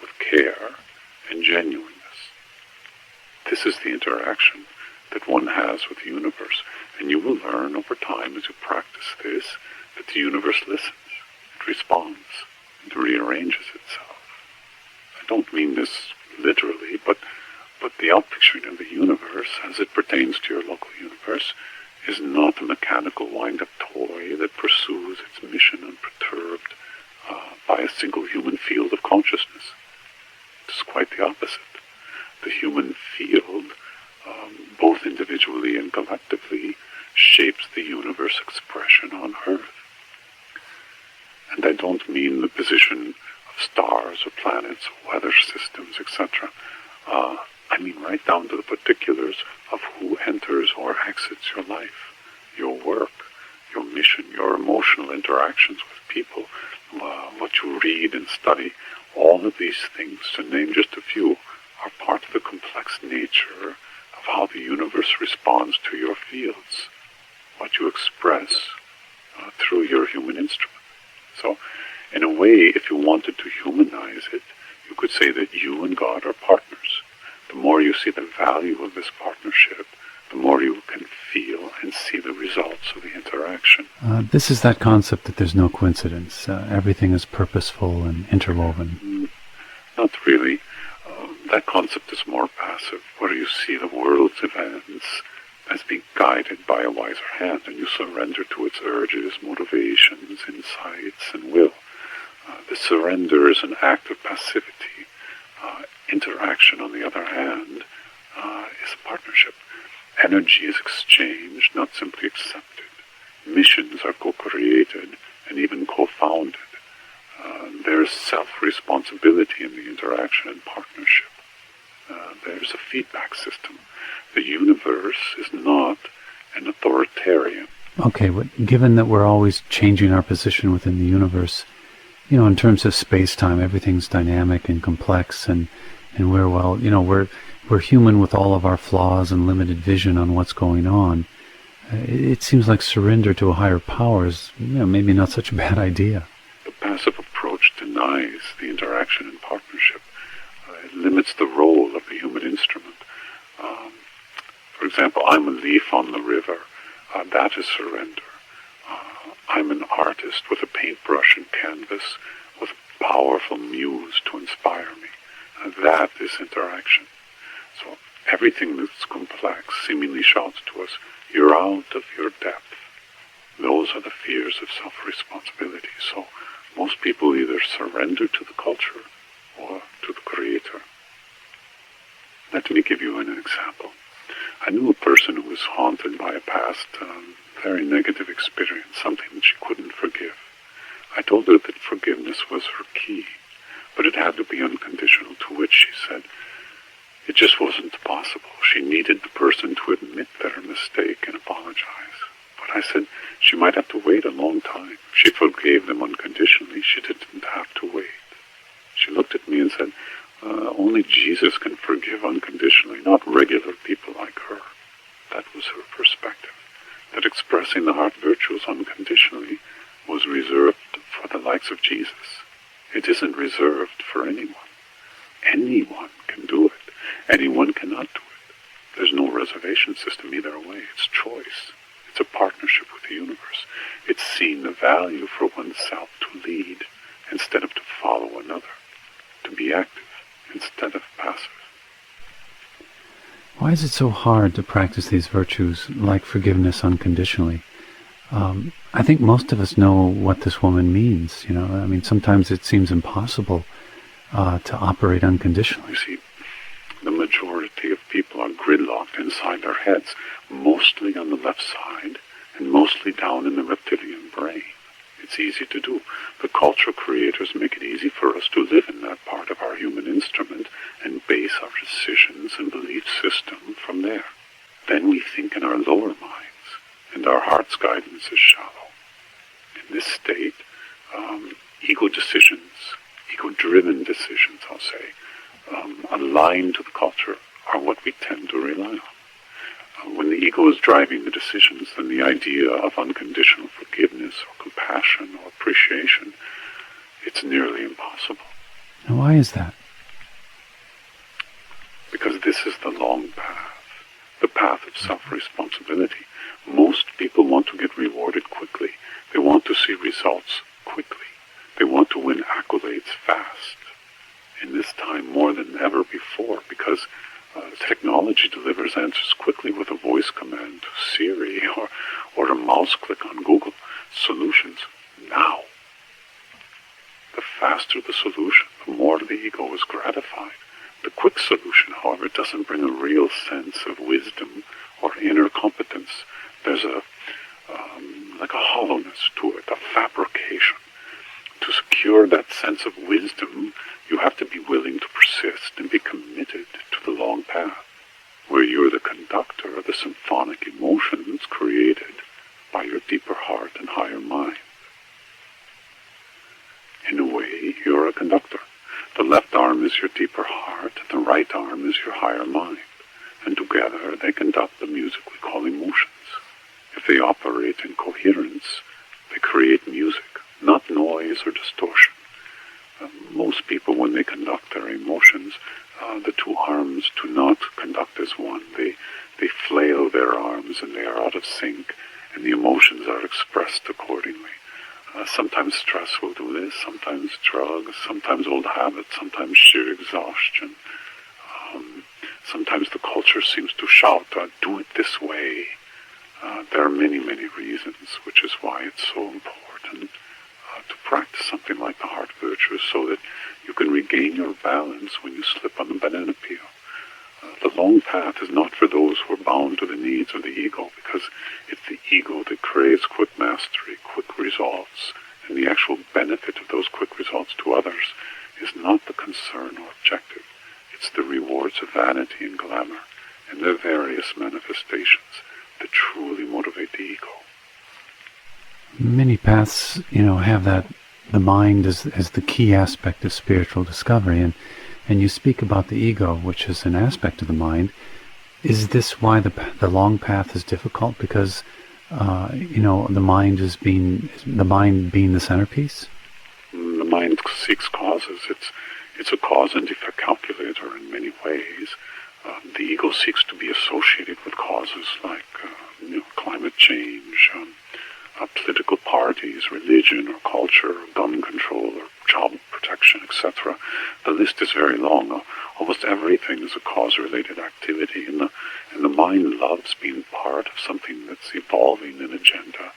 with care and genuineness. This is the interaction that one has with the universe, and you will learn over time as you practice this that the universe listens, it responds, it rearranges itself. I don't mean this literally, but the outpicturing of the universe as it pertains to your local universe is not a mechanical wind-up toy that pursues its mission unperturbed by a single human field of consciousness. It is quite the opposite. The human field, both individually and collectively, shapes the universe expression on Earth. And I don't mean the position of stars or planets, or weather systems, etc. I mean right down to the particulars of who enters or exits your life, your work, your mission, your emotional interactions with people, what you read and study. All of these things, to name just a few, are part of the complex nature of how the universe responds to your fields, what you express through your human instrument. So, in a way, if you wanted to humanize it, you could say that you and God are partners. The more you see the value of this partnership, the more you can feel and see the results of the interaction. This is that concept that there's no coincidence. Everything is purposeful and interwoven. Not really. That concept is more passive, where you see the world's events as being guided by a wiser hand, and you surrender to its urges, motivations, insights, and will. The surrender is an act of passivity. Interaction, on the other hand, is a partnership. Energy is exchanged, not simply accepted. Missions are co-created and even co-founded. There is self-responsibility in the interaction and partnership. there's a feedback system. The universe is not an authoritarian. Okay, but given that we're always changing our position within the universe, in terms of space-time, everything's dynamic and complex, and we're human with all of our flaws and limited vision on what's going on. It seems like surrender to a higher power is maybe not such a bad idea. The passive approach denies the interaction and partnership. It limits the role of the human instrument. For example, I'm a leaf on the river. That is surrender. I'm an artist with a paintbrush and canvas, with a powerful muse to inspire me. That is interaction. So everything that's complex seemingly shouts to us, you're out of your depth. Those are the fears of self-responsibility. So most people either surrender to the culture or to the creator. Let me give you an example. I knew a person who was haunted by a past very negative experience, something that she couldn't forgive. I told her that forgiveness was her key, but it had to be unconditional, to which she said it just wasn't possible. She needed the person to admit their mistake and apologize. But I said she might have to wait a long time. If she forgave them unconditionally, she didn't have to wait. She looked at me and said, only Jesus can forgive unconditionally, not regular people like her. That was her perspective, that expressing the heart virtues unconditionally was reserved for the likes of Jesus. It isn't reserved for anyone. Anyone can do it. Anyone cannot do it. There's no reservation system either way. It's choice. It's a partnership with the universe. It's seeing the value for oneself to lead instead of to follow another, to be active instead of passive. Why is it so hard to practice these virtues like forgiveness unconditionally? I think most of us know what this woman means. Sometimes it seems impossible to operate unconditionally. You see, the majority of people are gridlocked inside their heads, mostly on the left side and mostly down in the reptilian brain. It's easy to do. The cultural creators make it easy for us to live in that part of our human instrument and base our decisions and belief system from there. Then we think in our lower minds, and our heart's guidance is shallow. In this state, ego decisions, ego-driven decisions, I'll say, aligned to the culture are what we tend to rely on. When the ego is driving the decisions, then the idea of unconditional forgiveness or compassion or appreciation, it's nearly impossible. And why is that? Because this is the long path, the path of self-responsibility. Most people want to get rewarded quickly. They want to see results quickly. They want to win accolades fast. In this time more than ever before, because technology delivers answers quickly with a voice command to Siri or a mouse click on Google. Solutions now. The faster the solution, the more the ego is gratified. The quick solution, however, doesn't bring a real sense of wisdom or inner competence. There's like a hollowness to it, a fabrication. To secure that sense of wisdom, you have to be willing to persist and be committed to the long path, where you're the conductor of the symphonic emotions created by your deeper heart and higher mind. In a way, you're a conductor. The left arm is your deeper heart, and the right arm is your higher mind. And together they conduct the music we call emotions. If they operate in coherence, they create music, not noise or distortion. Most people, when they conduct their emotions, the two arms do not conduct as one. They flail their arms and they are out of sync, and the emotions are expressed accordingly. Sometimes stress will do this, sometimes drugs, sometimes old habits, sometimes sheer exhaustion. Sometimes the culture seems to shout, do it this way. There are many, many reasons, which is why it's so important to practice something like the heart virtues so that you can regain your balance when you slip on the banana peel. The long path is not for those who are bound to the needs of the ego, because it's the ego that craves quick mastery, quick results, and the actual benefit of those quick results to others is not the concern or objective. It's It's the rewards of vanity and glamour and their various manifestations that truly motivate the ego. Many paths, have that the mind as the key aspect of spiritual discovery, and you speak about the ego, which is an aspect of the mind. Is this why the long path is difficult? Because the mind being the centerpiece. The mind seeks causes. It's a cause and effect calculator in many ways. The ego seeks to be associated with causes like climate change, political parties, religion or culture, or gun control or child protection, etc. The list is very long. Almost everything is a cause-related activity, and the mind loves being part of something that's evolving an agenda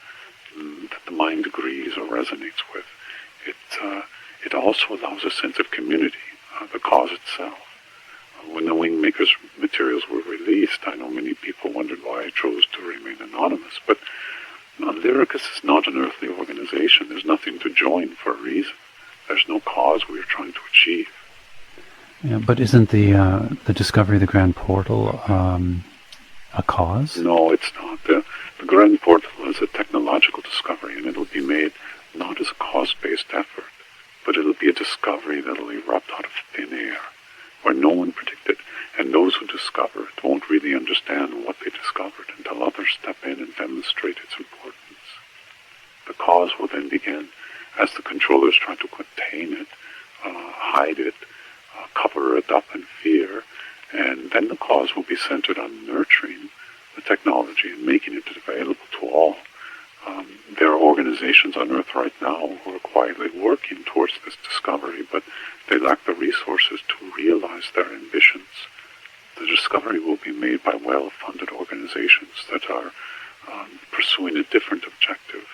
that the mind agrees or resonates with. It also allows a sense of community, the cause itself. When the Wingmakers materials were released, I know many people wondered why I chose to remain anonymous, but Lyricus is not an earthly organization. There's nothing to join for a reason. There's no cause we are trying to achieve. Yeah, but isn't the discovery of the Grand Portal a cause? No, it's not. The Grand Portal is a technological discovery, and it'll be made not as a cause-based effort, but it'll be a discovery that'll erupt out of thin air, where no one predicted, and those who discover it won't really understand what they discovered until others step in and demonstrate its importance. The cause will then begin as the controllers try to contain it, hide it, cover it up in fear, and then the cause will be centered on nurturing the technology and making it available to all. There are organizations on Earth right now who are quietly working towards this discovery, but they lack the resources to realize their ambitions. The discovery will be made by well-funded organizations that are pursuing a different objective.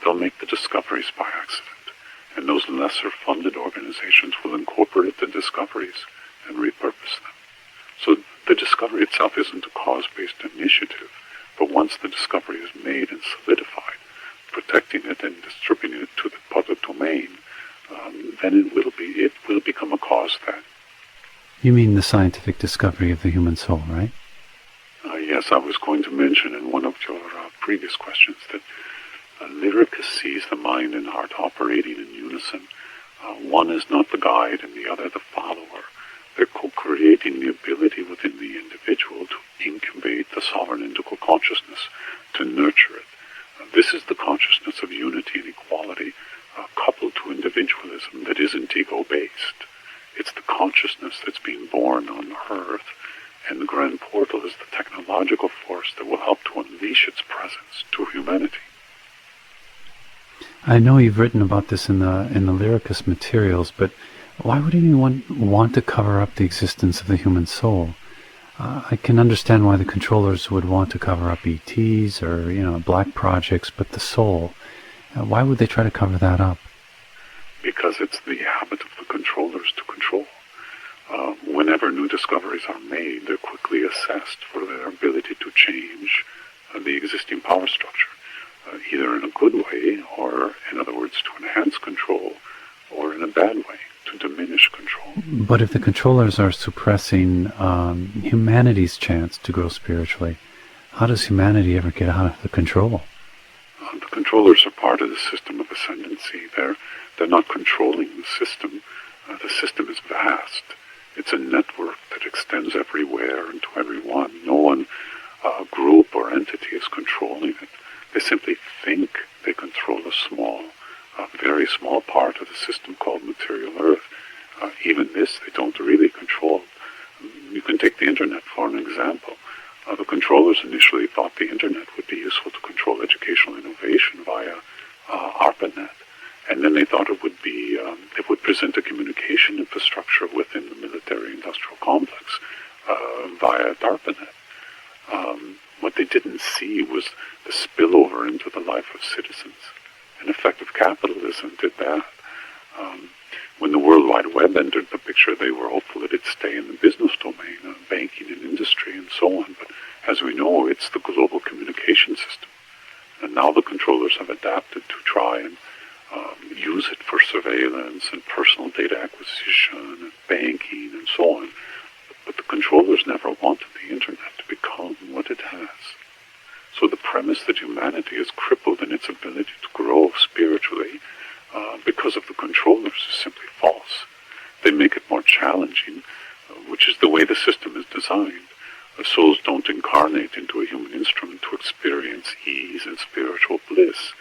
They'll make the discoveries by accident, and those lesser-funded organizations will incorporate the discoveries and repurpose them. So the discovery itself isn't a cause-based initiative, but once the discovery is made and solidified, protecting it and distributing it to the public domain, then it will become a cause then. You mean the scientific discovery of the human soul, right? Yes, I was going to mention in one of your previous questions that Lyricus sees the mind and heart operating in unison. One is not the guide and the other the follower. They're co-creating the ability within the individual to incubate the sovereign individual consciousness, to nurture it. This is the consciousness of unity and equality, coupled to individualism that isn't ego-based. It's the consciousness that's being born on Earth, and the Grand Portal is the technological force that will help to unleash its presence to humanity. I know you've written about this in the Lyricus materials, but why would anyone want to cover up the existence of the human soul? I can understand why the controllers would want to cover up ETs or black projects, but the soul, why would they try to cover that up? Because it's the habit of the controllers to control. Whenever new discoveries are made, they're quickly assessed for their ability to change the existing power structure, either in a good way, or in other words, to enhance control, or in a bad way, to diminish control. But if the controllers are suppressing humanity's chance to grow spiritually, how does humanity ever get out of the control? The controllers are part of the system of ascendancy. They're not controlling the system. The system is vast. It's a network that extends everywhere and to everyone. No one group or entity is controlling it. They simply think they control a very small part of the system called material Earth. Even this they don't really control. You can take the internet for an example. The controllers initially thought the internet would be useful to control educational innovation via ARPANET. And then they thought it would present a communication infrastructure within the military-industrial complex via DARPANET. What they didn't see was the spillover into the life of citizens. And effective capitalism did that. When the World Wide Web entered the picture, they were hopeful that it'd stay in the business domain, banking and industry and so on. But as we know, it's the global communication system. And now the controllers have adapted to try and use it for surveillance and personal data acquisition and banking and so on. controllers never wanted the internet to become what it has. So the premise that humanity is crippled in its ability to grow spiritually because of the controllers is simply false. They make it more challenging, which is the way the system is designed. Souls don't incarnate into a human instrument to experience ease and spiritual bliss.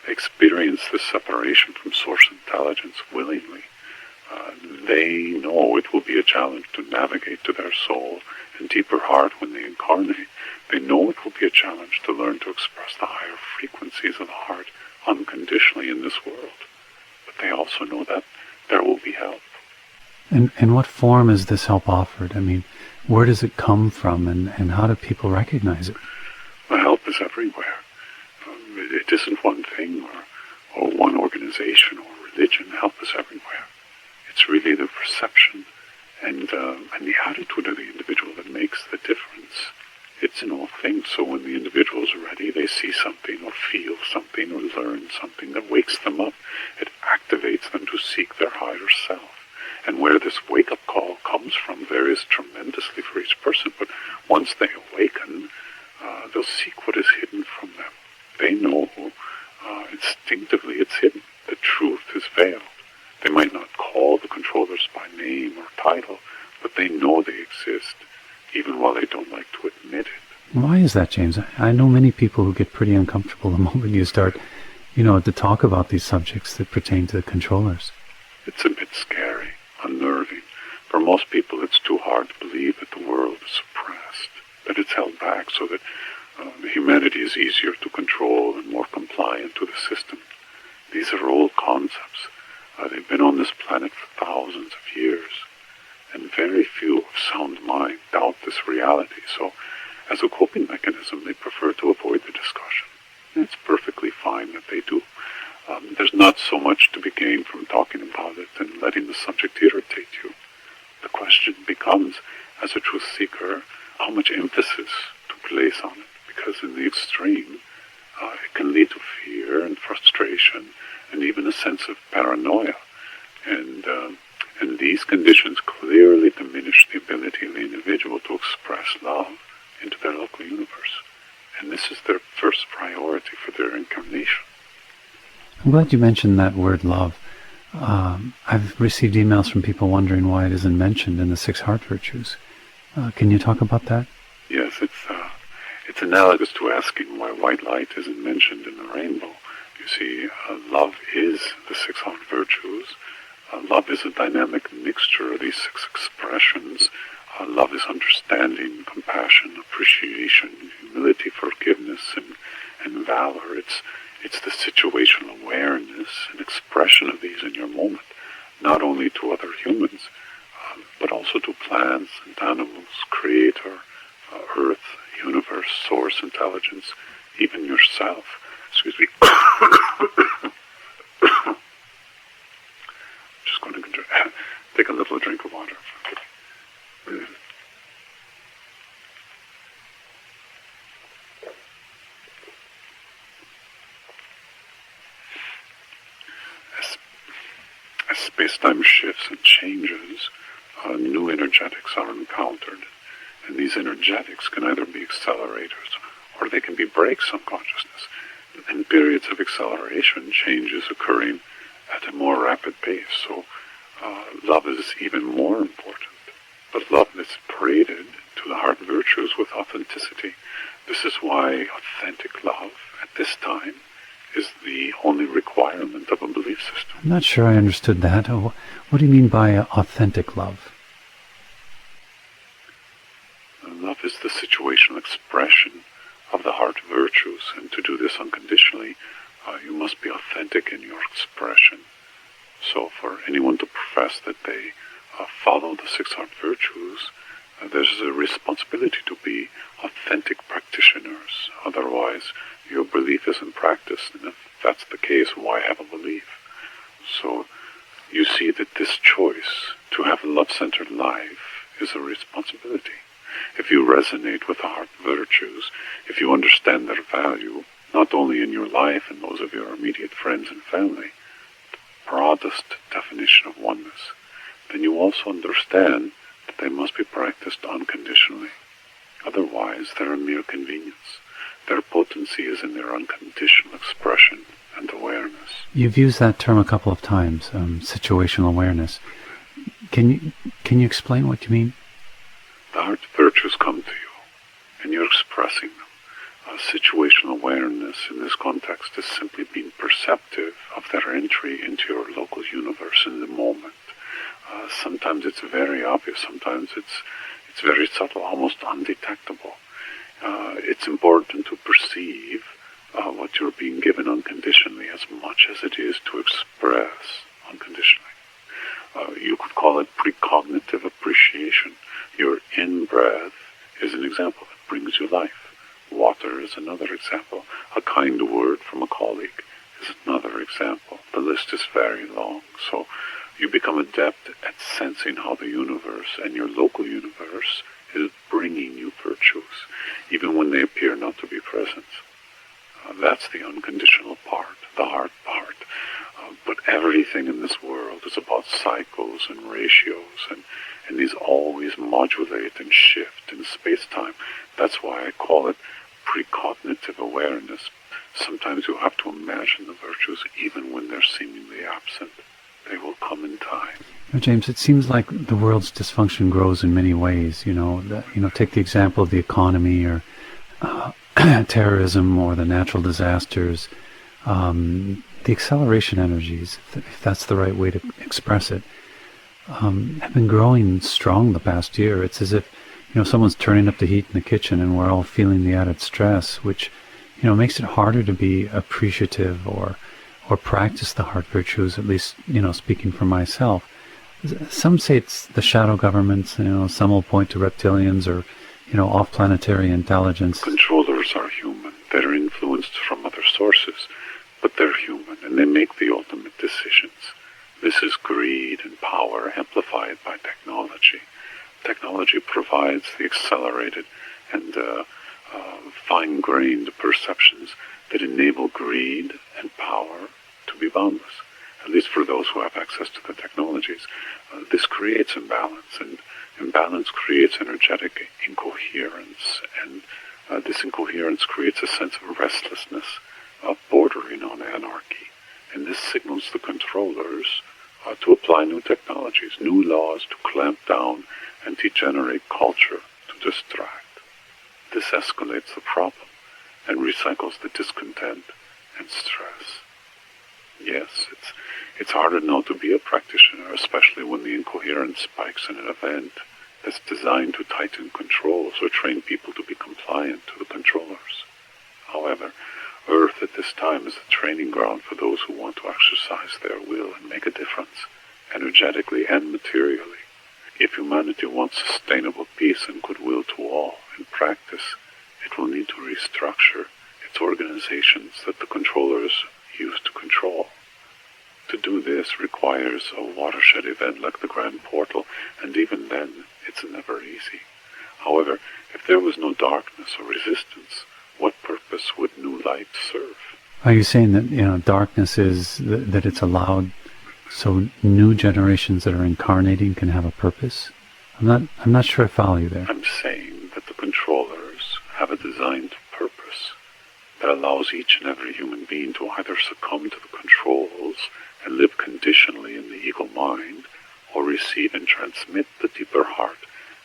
They experience this separation from source intelligence willingly. They know it will be a challenge to navigate to their soul and deeper heart when they incarnate. They know it will be a challenge to learn to express the higher frequencies of the heart unconditionally in this world. But they also know that there will be help. And in what form is this help offered? I mean, where does it come from, and how do people recognize it? The help is everywhere. It isn't one thing or one organization or religion. Help is everywhere. It's really the perception and the attitude of the individual that makes the difference. It's in all things. So when the individual is ready, they see something or feel something or learn something that wakes them up. It activates them to seek their higher self. And where this wake-up call comes from varies tremendously for each person. But once they awaken, they'll seek what is hidden from them. They know instinctively it's hidden. The truth is veiled. They might not call the controllers by name or title, but they know they exist, even while they don't like to admit it. Why is that, James? I know many people who get pretty uncomfortable the moment you start, to talk about these subjects that pertain to the controllers. It's a bit scary, unnerving. For most people, it's too hard to believe that the world is suppressed, that it's held back so that humanity is easier to control and more compliant to the system. These are old concepts. They've been on this planet for thousands of years, and very few of sound mind doubt this reality. So, as a coping mechanism, they prefer to avoid the discussion. And it's perfectly fine that they do. There's not so much to be gained from talking about it and letting the subject irritate you. The question becomes, as a truth seeker, how much emphasis to place on it. Because in the extreme, it can lead to fear and frustration and even a sense of paranoia. And these conditions clearly diminish the ability of the individual to express love into their local universe. And this is their first priority for their incarnation. I'm glad you mentioned that word love. I've received emails from people wondering why it isn't mentioned in the 6 heart virtues. Can you talk about that? Yes, it's analogous to asking why white light isn't mentioned in the rainbow. You see, love is the 6 heart virtues. Love is a dynamic mixture of these 6 expressions. Love is understanding, compassion, appreciation, humility, forgiveness, and valor. It's the situational awareness and expression of these in your moment, not only to other humans, but also to plants and animals, creator, earth, universe, source, intelligence, even yourself. Excuse me. Just going to take a little drink of water. As space-time shifts and changes, new energetics are encountered. And these energetics can either be accelerators or they can be brakes on consciousness. In periods of acceleration, change is occurring at a more rapid pace. So love is even more important. But love is paraded to the heart virtues with authenticity. This is why authentic love at this time is the only requirement of a belief system. I'm not sure I understood that. What do you mean by authentic love? Love is the situational expression of the heart virtues, and to do this unconditionally, you must be authentic in your expression. So for anyone to profess that they follow the 6 heart virtues, there's a responsibility to be authentic practitioners. Otherwise, your belief isn't practiced, and if that's the case, why have a belief? So you see that this choice to have a love-centered life is a responsibility. If you resonate with the heart virtues, if you understand their value, not only in your life and those of your immediate friends and family, the broadest definition of oneness, then you also understand that they must be practiced unconditionally. Otherwise, they're a mere convenience. Their potency is in their unconditional expression and awareness. You've used that term a couple of times, situational awareness. Can you explain what you mean? The heart virtues come to you, and you're expressing them. Situational awareness in this context is simply being perceptive of their entry into your local universe in the moment. Sometimes it's very obvious, sometimes it's very subtle, almost undetectable. It's important to perceive what you're being given unconditionally as much as it is to express unconditionally. You could call it precognitive appreciation. Your in-breath is an example that brings you life. Water is another example. A kind word from a colleague is another example. The list is very long. So you become adept at sensing how the universe and your local universe is bringing you virtues, even when they appear not to be present. That's the unconditional part, the heart part. But everything in this world is about cycles and ratios, and these always modulate and shift in space-time. That's why I call it precognitive awareness. Sometimes you have to imagine the virtues even when they're seemingly absent. They will come in time. James, it seems like the world's dysfunction grows in many ways. Take the example of the economy or terrorism or the natural disasters. The acceleration energies, if that's the right way to express it, have been growing strong the past year. It's as if someone's turning up the heat in the kitchen and we're all feeling the added stress, which makes it harder to be appreciative or practice the heart virtues, at least speaking for myself. Some say it's the shadow governments, some will point to reptilians or off-planetary intelligence. Controllers are human. They're influenced from other sources, but they're human and they make the ultimate decisions. This is greed and power amplified by technology. Technology provides the accelerated and fine-grained perceptions that enable greed and power to be boundless, at least for those who have access to the technologies. This creates imbalance, and imbalance creates energetic incoherence, and this incoherence creates a sense of restlessness, bordering on anarchy. And this signals the controllers to apply new technologies, new laws to clamp down and degenerate culture to distract. This escalates the problem and recycles the discontent and stress. Yes, it's harder now to be a practitioner, especially when the incoherence spikes in an event that's designed to tighten controls or train people to be compliant to the controllers. However, Earth at this time is a training ground for those who want to exercise their will and make a difference, energetically and materially. If humanity wants sustainable peace and goodwill to all in practice, it will need to restructure its organizations that the controllers use to control. To do this requires a watershed event like the Grand Portal, and even then, it's never easy. However, if there was no darkness or resistance, what purpose would new light serve? Are you saying that darkness is that it's allowed so new generations that are incarnating can have a purpose? I'm not sure I follow you there. I'm saying that the controllers have a designed purpose that allows each and every human being to either succumb to the controls and live conditionally in the ego mind, or receive and transmit the deeper heart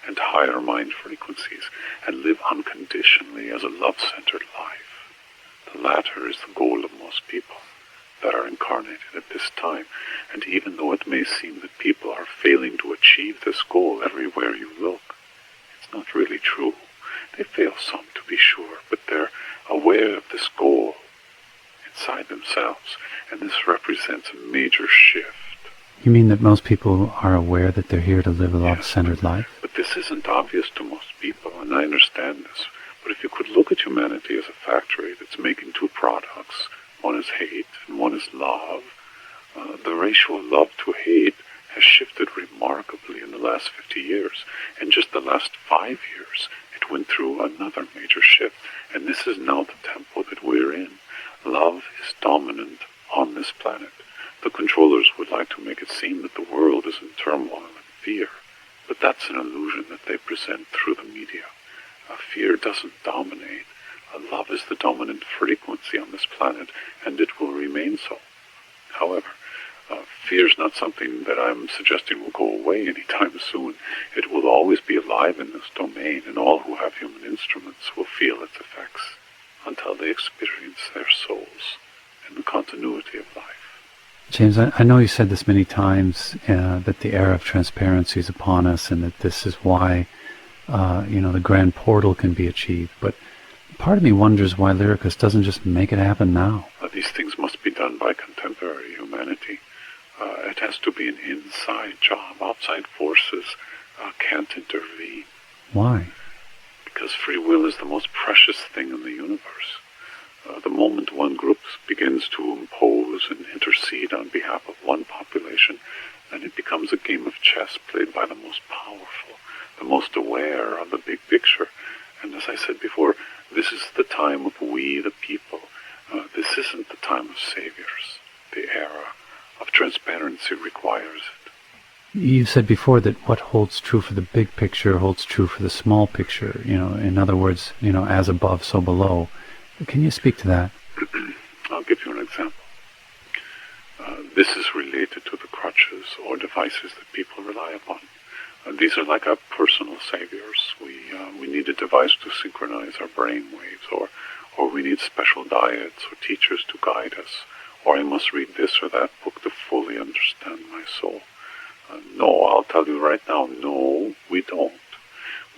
and higher mind frequencies and live unconditionally as a love-centered life. The latter is the goal of most people that are incarnated at this time, and even though it may seem that people are failing to achieve this goal everywhere you look, it's not really true. They fail some, to be sure, but they're aware of this goal inside themselves, and this represents a major shift. You mean that most people are aware that they're here to live a love-centered life? But this isn't obvious to most people, and I understand this. But if you could look at humanity as a factory that's making two products, one is hate and one is love, the ratio of love to hate has shifted remarkably in the last 50 years. In just the last 5 years, it went through another major shift, and this is now the tempo that we're in. Love is dominant on this planet. The controllers would like to make it seem that the world is in turmoil and fear, But that's an illusion that they present through the media. Fear doesn't dominate. Love is the dominant frequency on this planet, and it will remain so. However, fear is not something that I'm suggesting will go away anytime soon. It will always be alive in this domain, and all who have human instruments will feel its effects until they experience their souls in the continuity of life. James, I know you said this many times, that the era of transparency is upon us, and that this is why, the grand portal can be achieved. But part of me wonders why Lyricus doesn't just make it happen now. These things must be done by contemporary humanity. It has to be an inside job. Outside forces can't intervene. Why? Because free will is the most precious thing in the universe. The moment one group begins to impose and intercede on behalf of one population, then it becomes a game of chess played by the most powerful, the most aware of the big picture. And as I said before, this is the time of we the people. This isn't the time of saviors. The era of transparency requires it. You said before that what holds true for the big picture holds true for the small picture. In other words, as above, so below. Can you speak to that? I'll give you an example. This is related to the crutches or devices that people rely upon. These are like our personal saviors. We need a device to synchronize our brain waves, or we need special diets or teachers to guide us, or I must read this or that book to fully understand my soul. No, I'll tell you right now, no, we don't.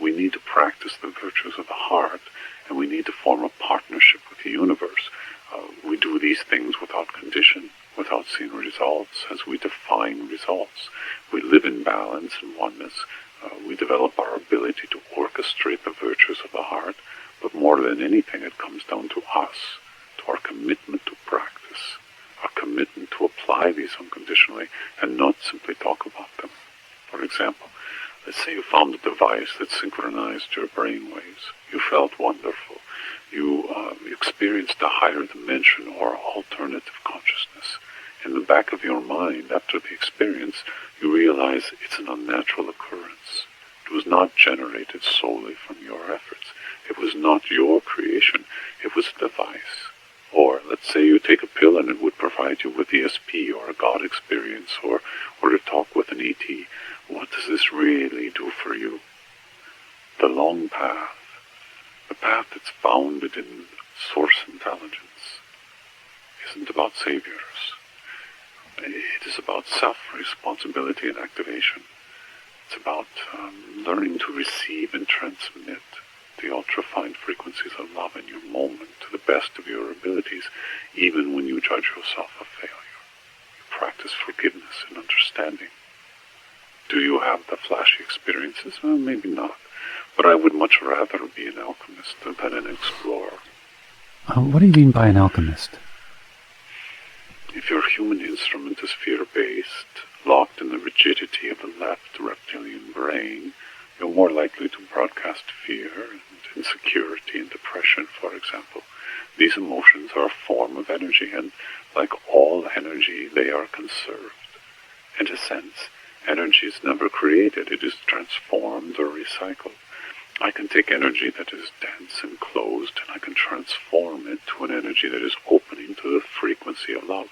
We need to practice the virtues of the heart, and we need to form a partnership with the universe. We do these things without condition, without seeing results, as we define results. We live in balance and oneness. We develop our ability to orchestrate the virtues of the heart, but more than anything, it comes down to us, to our commitment to practice, our commitment to apply these unconditionally and not simply talk about them. For example, let's say you found a device that synchronized your brain waves. You felt wonderful. You experienced a higher dimension or alternative consciousness. In the back of your mind, after the experience, you realize it's an unnatural occurrence. It was not generated solely from your efforts. It was not your creation. It was a device. Or let's say you take a pill and it would provide you with ESP or a God experience or to talk with an ET. What does this really do for you? The long path, the path that's founded in source intelligence, isn't about saviors. It is about self-responsibility and activation. It's about learning to receive and transmit the ultra-fine frequencies of love in your moment to the best of your abilities, even when you judge yourself a failure. You practice forgiveness and understanding. Do you have the flashy experiences? Well, maybe not. But I would much rather be an alchemist than an explorer. What do you mean by an alchemist? If your human instrument is fear-based, locked in the rigidity of the left reptilian brain, you're more likely to broadcast fear and insecurity and depression, for example. These emotions are a form of energy, and like all energy, they are conserved. In a sense, energy is never created. It is transformed or recycled. I can take energy that is dense and closed, and I can transform it to an energy that is opening to the frequency of love.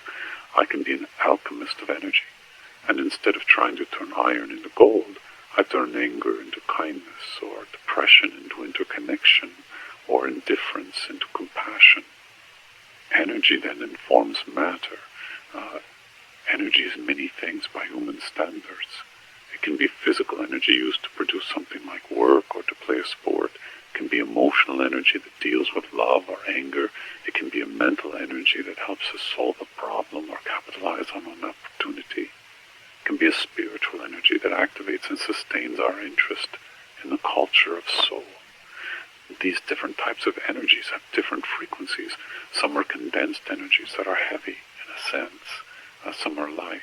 I can be an alchemist of energy. And instead of trying to turn iron into gold, I turn anger into kindness, or depression into interconnection, or indifference into compassion. Energy then informs matter. Energy is many things by human standards. It can be physical energy used to produce something like work or to play a sport. It can be emotional energy that deals with love or anger. It can be a mental energy that helps us solve a problem or capitalize on an opportunity. It can be a spiritual energy that activates and sustains our interest in the culture of soul. These different types of energies have different frequencies. Some are condensed energies that are heavy, in a sense. Some are light.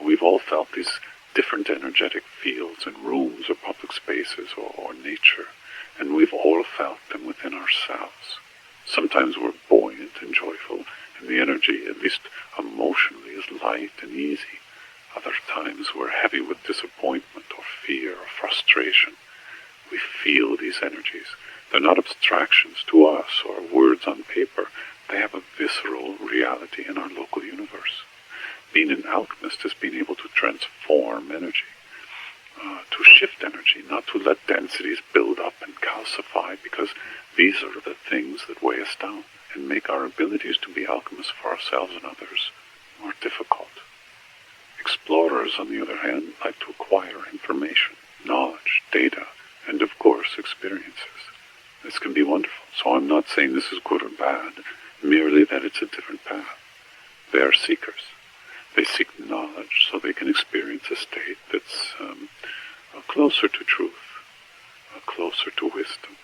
We've all felt these different energetic fields in rooms or public spaces or nature, and we've all felt them within ourselves. Sometimes we're buoyant and joyful, and the energy, at least emotionally, is light and easy. Other times we're heavy with disappointment or fear demonstration. We feel these energies. They're not abstractions to us or words on paper. They have a visceral reality in our local universe. Being an alchemist is being able to transform energy, to shift energy, not to let densities build up and calcify, because these are the things that weigh us down and make our abilities to be alchemists for ourselves and others more difficult. Explorers, on the other hand, like to acquire information, knowledge, data, and of course experiences. This can be wonderful. So I'm not saying this is good or bad, merely that it's a different path. They are seekers. They seek knowledge so they can experience a state that's closer to truth, closer to wisdom.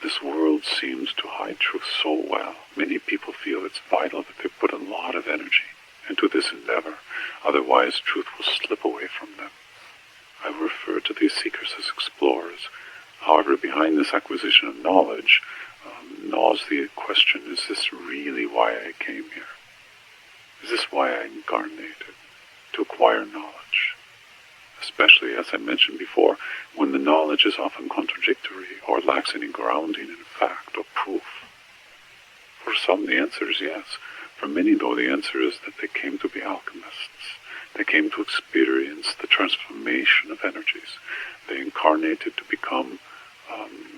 This world seems to hide truth so well. Many people feel it's vital that they put a lot of energy into this endeavor. Otherwise, truth will slip away from them. I refer to these seekers as explorers. However, behind this acquisition of knowledge gnaws the question, is this really why I came here? Is this why I incarnated? To acquire knowledge? Especially, as I mentioned before, when the knowledge is often contradictory or lacks any grounding in fact or proof. For some, the answer is yes. For many, though, the answer is that they came to be alchemists. They came to experience the transformation of energies. They incarnated to become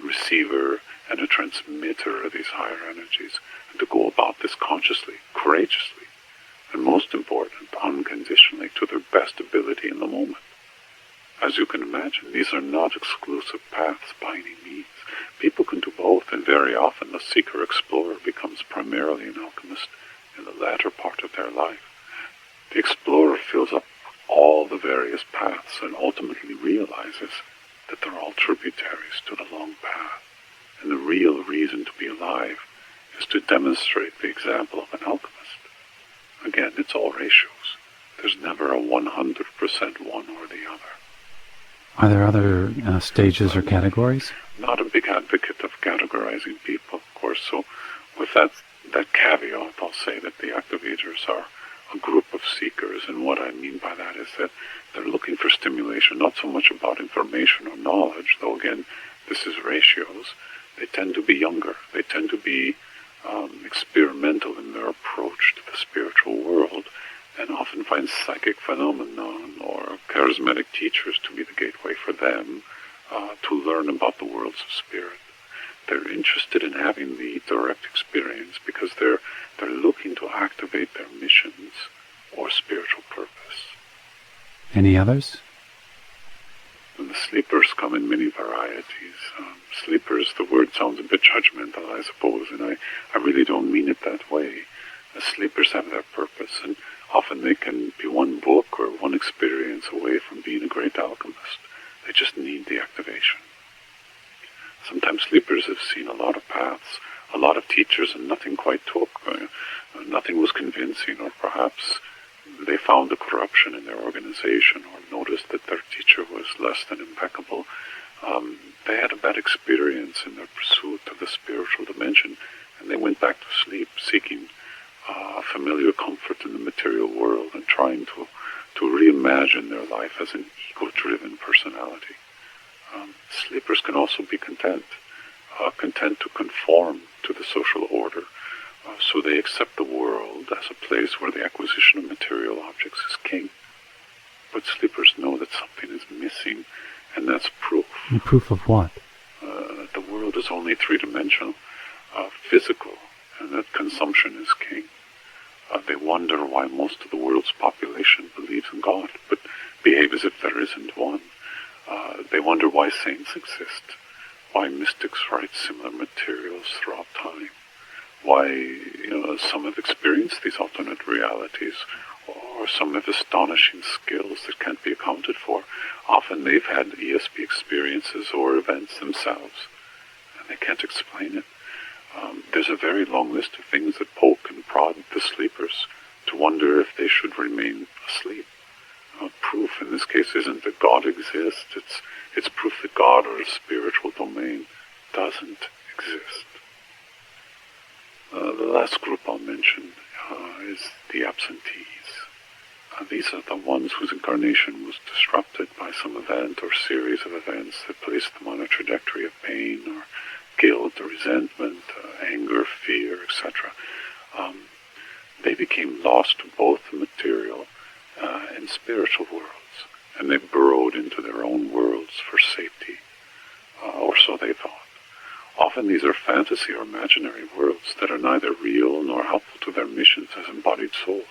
receiver and a transmitter of these higher energies, and to go about this consciously, courageously, and most important, unconditionally, to their best ability in the moment. As you can imagine, these are not exclusive paths by any means. People can do both, and very often the seeker-explorer becomes primarily an alchemist in the latter part of their life. The explorer fills up all the various paths and ultimately realizes that they're all tributaries to the long path. And the real reason to be alive is to demonstrate the example of an alchemist. Again, it's all ratios. There's never a 100% one or the other. Are there other stages or categories? Not a big advocate of categorizing people, of course. So with that caveat, I'll say that the activators are a group of seekers. And what I mean by that is that they're looking for stimulation, not so much about information or knowledge, though again, this is ratios. They tend to be younger. They tend to be experimental in their approach to the spiritual world, and often find psychic phenomenon or charismatic teachers to be the gateway for them to learn about the worlds of spirit. They're interested in having the direct experience because they're looking to activate their missions or spiritual purpose. Any others? And the sleepers come in many varieties. Sleepers, the word sounds a bit judgmental, I suppose, and I really don't mean it that way. The sleepers have their purpose, and often they can be one book or one experience away from being a great alchemist. They just need the activation. Sometimes sleepers have seen a lot of paths, a lot of teachers, and nothing quite took. Nothing was convincing, or perhaps they found a corruption in their organization or noticed that their teacher was less than impeccable. They had a bad experience in their pursuit of the spiritual dimension, and they went back to sleep, seeking familiar comfort in the material world and trying to reimagine their life as an ego-driven personality. Sleepers can also be content to conform to the social order, so they accept the world as a place where the acquisition of material objects is king. But sleepers know that something is missing, and that's proof. And proof of what? The world is only three-dimensional, physical, and that consumption is king. They wonder why most of the world's population believes in God, but behave as if there isn't one. They wonder why saints exist, why mystics write similar materials throughout time, why some have experienced these alternate realities, or some have astonishing skills that can't be accounted for. Often they've had ESP experiences or events themselves, and they can't explain it. There's a very long list of things that poke and prod the sleepers to wonder if they should remain asleep. Proof in this case isn't that God exists, it's proof that God or a spiritual domain doesn't exist. The last group I'll mention is the absentees. These are the ones whose incarnation was disrupted by some event or series of events that placed them on a trajectory of pain or guilt or resentment, anger, fear, etc. They became lost to both the material and spiritual worlds, and they burrowed into their own worlds for safety, or so they thought. Often these are fantasy or imaginary worlds that are neither real nor helpful to their missions as embodied souls.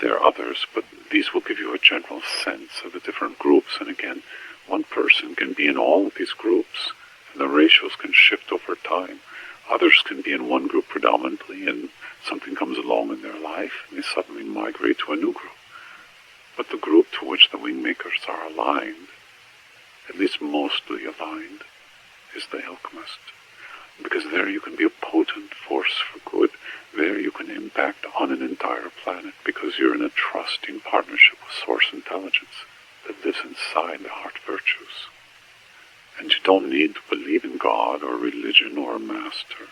There are others, but these will give you a general sense of the different groups, and again, one person can be in all of these groups, and the ratios can shift over time. Others can be in one group predominantly, and something comes along in their life, and they suddenly migrate to a new group. But the group to which the Wingmakers are aligned, at least mostly aligned, is the alchemist. Because there you can be a potent force for good. There you can impact on an entire planet because you're in a trusting partnership with source intelligence that lives inside the heart virtues. And you don't need to believe in God or religion or a master.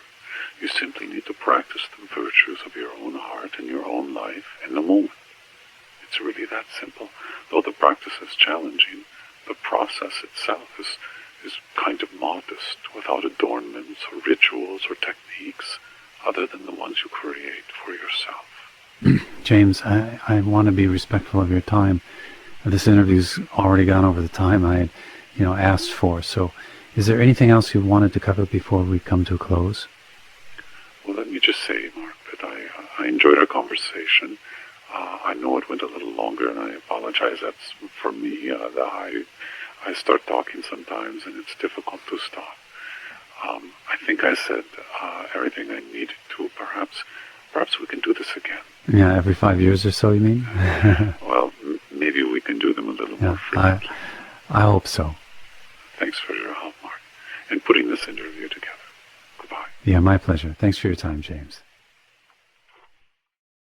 You simply need to practice the virtues of your own heart and your own life in the moment. It's really that simple. Though the practice is challenging, the process itself is kind of modest, without adornments or rituals or techniques other than the ones you create for yourself. James, I want to be respectful of your time. This interview's already gone over the time I had, asked for. So is there anything else you wanted to cover before we come to a close? Well, let me just say, Mark, that I enjoyed our conversation. I know it went a little longer, and I apologize. That's, for me, I start talking sometimes, and it's difficult to stop. I think I said everything I needed to. Perhaps we can do this again. Yeah, every 5 years or so, you mean? Well, maybe we can do them a little more frequently. I hope so. Thanks for your help, Mark, in putting this interview together. Goodbye. Yeah, my pleasure. Thanks for your time, James.